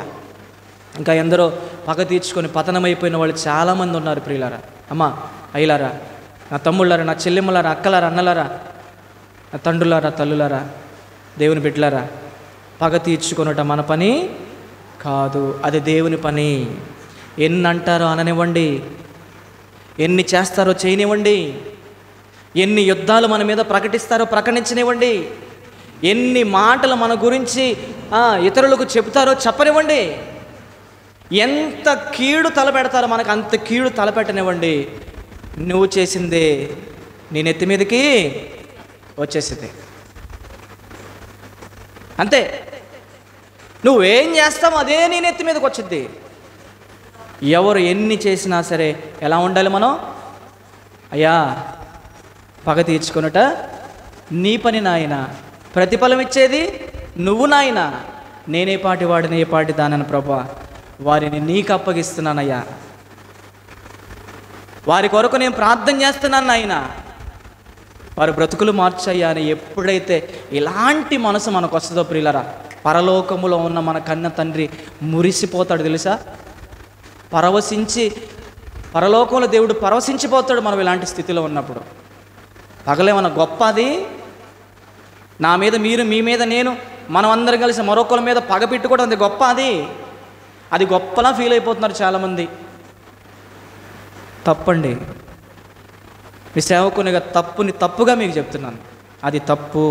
ఇంకా ఎందరో పగ తీర్చుకొని పతనమైపోయిన వాళ్ళు చాలామంది ఉన్నారు. ప్రియులారా, అమ్మా, అయ్యలారా, నా తమ్ముళ్ళారా, నా చెల్లెమ్మలారా, అక్కలారా, అన్నలారా, నా తండ్రులారా, తల్లులారా, దేవుని బిడ్డలారా, పగ తీర్చుకొనుట మన పని కాదు, అది దేవుని పని. ఎన్ని అంటారో అననివ్వండి, ఎన్ని చేస్తారో చేయనివ్వండి, ఎన్ని యుద్ధాలు మన మీద ప్రకటిస్తారో ప్రకటించనివ్వండి, ఎన్ని మాటలు మన గురించి ఇతరులకు చెబుతారో చెప్పనివ్వండి, ఎంత కీడు తలపెడతారో మనకు అంత కీడు తలపెట్టనివ్వండి. నువ్వు చేసిందే నీ నెత్తి మీదకి వచ్చేసింది, అంతే. నువ్వేం చేస్తావు అదే నీ నెత్తి మీదకి వచ్చింది. ఎవరు ఎన్ని చేసినా సరే ఎలా ఉండాలి మనం? అయ్యా, పగ తీర్చుకొనుట నీ పని నాయన, ప్రతిఫలం ఇచ్చేది నువ్వు నాయన. నేనే పాటి వాడిని, ఏ పాటి దానని ప్రభా, వారిని నీకు అప్పగిస్తున్నానయ్యా. వారి కొరకు నేను ప్రార్థన చేస్తున్నాను నాయన, వారి బ్రతుకులు మార్చయ్యా అని ఎప్పుడైతే ఇలాంటి మనసు మనకు వస్తుందో ప్రియులరా, పరలోకములో ఉన్న మన కన్న తండ్రి మురిసిపోతాడు తెలుసా. పరవశించి, పరలోకంలో దేవుడు పరవశించిపోతాడు మనం ఇలాంటి స్థితిలో ఉన్నప్పుడు. పగలేమన్నా గొప్ప అది? నా మీద మీరు, మీ మీద నేను, మనం అందరం కలిసి మరొకరి మీద పగ పెట్టుకోవడం అది గొప్ప? అది గొప్పలా ఫీల్ అయిపోతున్నారు చాలామంది. తప్పండి. మీ సేవకునిగా తప్పుగా మీకు చెప్తున్నాను, అది తప్పు,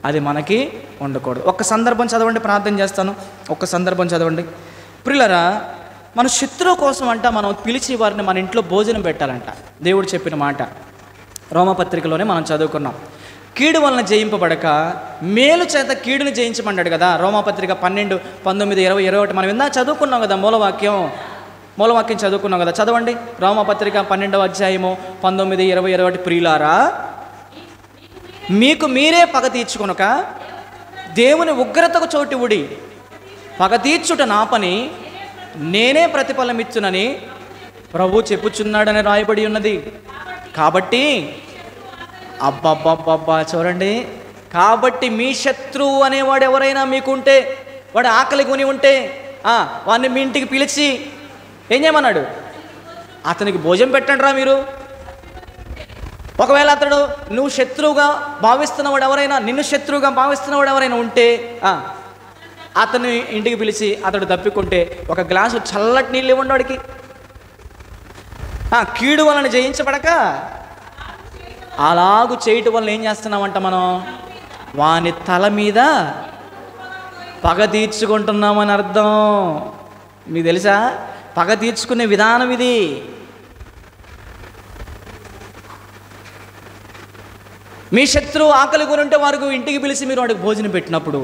అది మనకి ఉండకూడదు. ఒక్క సందర్భం చదవండి, ప్రార్థన చేస్తాను. ఒక్క సందర్భం చదవండి. ప్రియులరా, మన శత్రువు కోసం అంట మనం పిలిచి వారిని మన ఇంట్లో భోజనం పెట్టాలంట. దేవుడు చెప్పిన మాట రోమపత్రికలోనే మనం చదువుకున్నాం. కీడు వలన జయింపబడక మేలు చేత కీడుని జయించమన్నాడు కదా. రోమపత్రిక 12, 19, 20, 21 మనం ఇందా చదువుకున్నాం కదా. మూలవాక్యం చదువుకున్నాం కదా. చదవండి. రోమపత్రిక 12వ అధ్యాయము 19, 20, 21. ప్రియులారా, మీకు మీరే పగ తీర్చుకొనక దేవుని ఉగ్రతకు చోటివుడి. పగ తీర్చుట నా పని, నేనే ప్రతిఫలం ఇచ్చునని ప్రభు చెప్పుచున్నాడని రాయబడి ఉన్నది. కాబట్టి అబ్బబ్బబ్బబ్బా చూడండి. కాబట్టి మీ శత్రువు అనేవాడు ఎవరైనా మీకుంటే, వాడు ఆకలి కొని ఉంటే వాడిని మీ ఇంటికి పిలిచి ఏం చేయమన్నాడు? అతనికి భోజనం పెట్టండి రా మీరు. ఒకవేళ అతడు నువ్వు శత్రువుగా భావిస్తున్నవాడు ఎవరైనా, నిన్ను శత్రువుగా భావిస్తున్నవాడు ఎవరైనా ఉంటే అతన్ని ఇంటికి పిలిచి అతడు తప్పికుంటే ఒక గ్లాసు చల్లటి నీళ్ళు ఇవ్వండి వాడికి. కీడు వలన జయించబడక అలాగు చేయటం వల్ల ఏం చేస్తున్నామంట మనం? వాని తల మీద పగ తీర్చుకుంటున్నామని అర్థం. మీకు తెలుసా? పగ తీర్చుకునే విధానం ఇది. మీ శత్రువు ఆకలి కొని ఉంటే వారికి ఇంటికి పిలిచి మీరు వాడికి భోజనం పెట్టినప్పుడు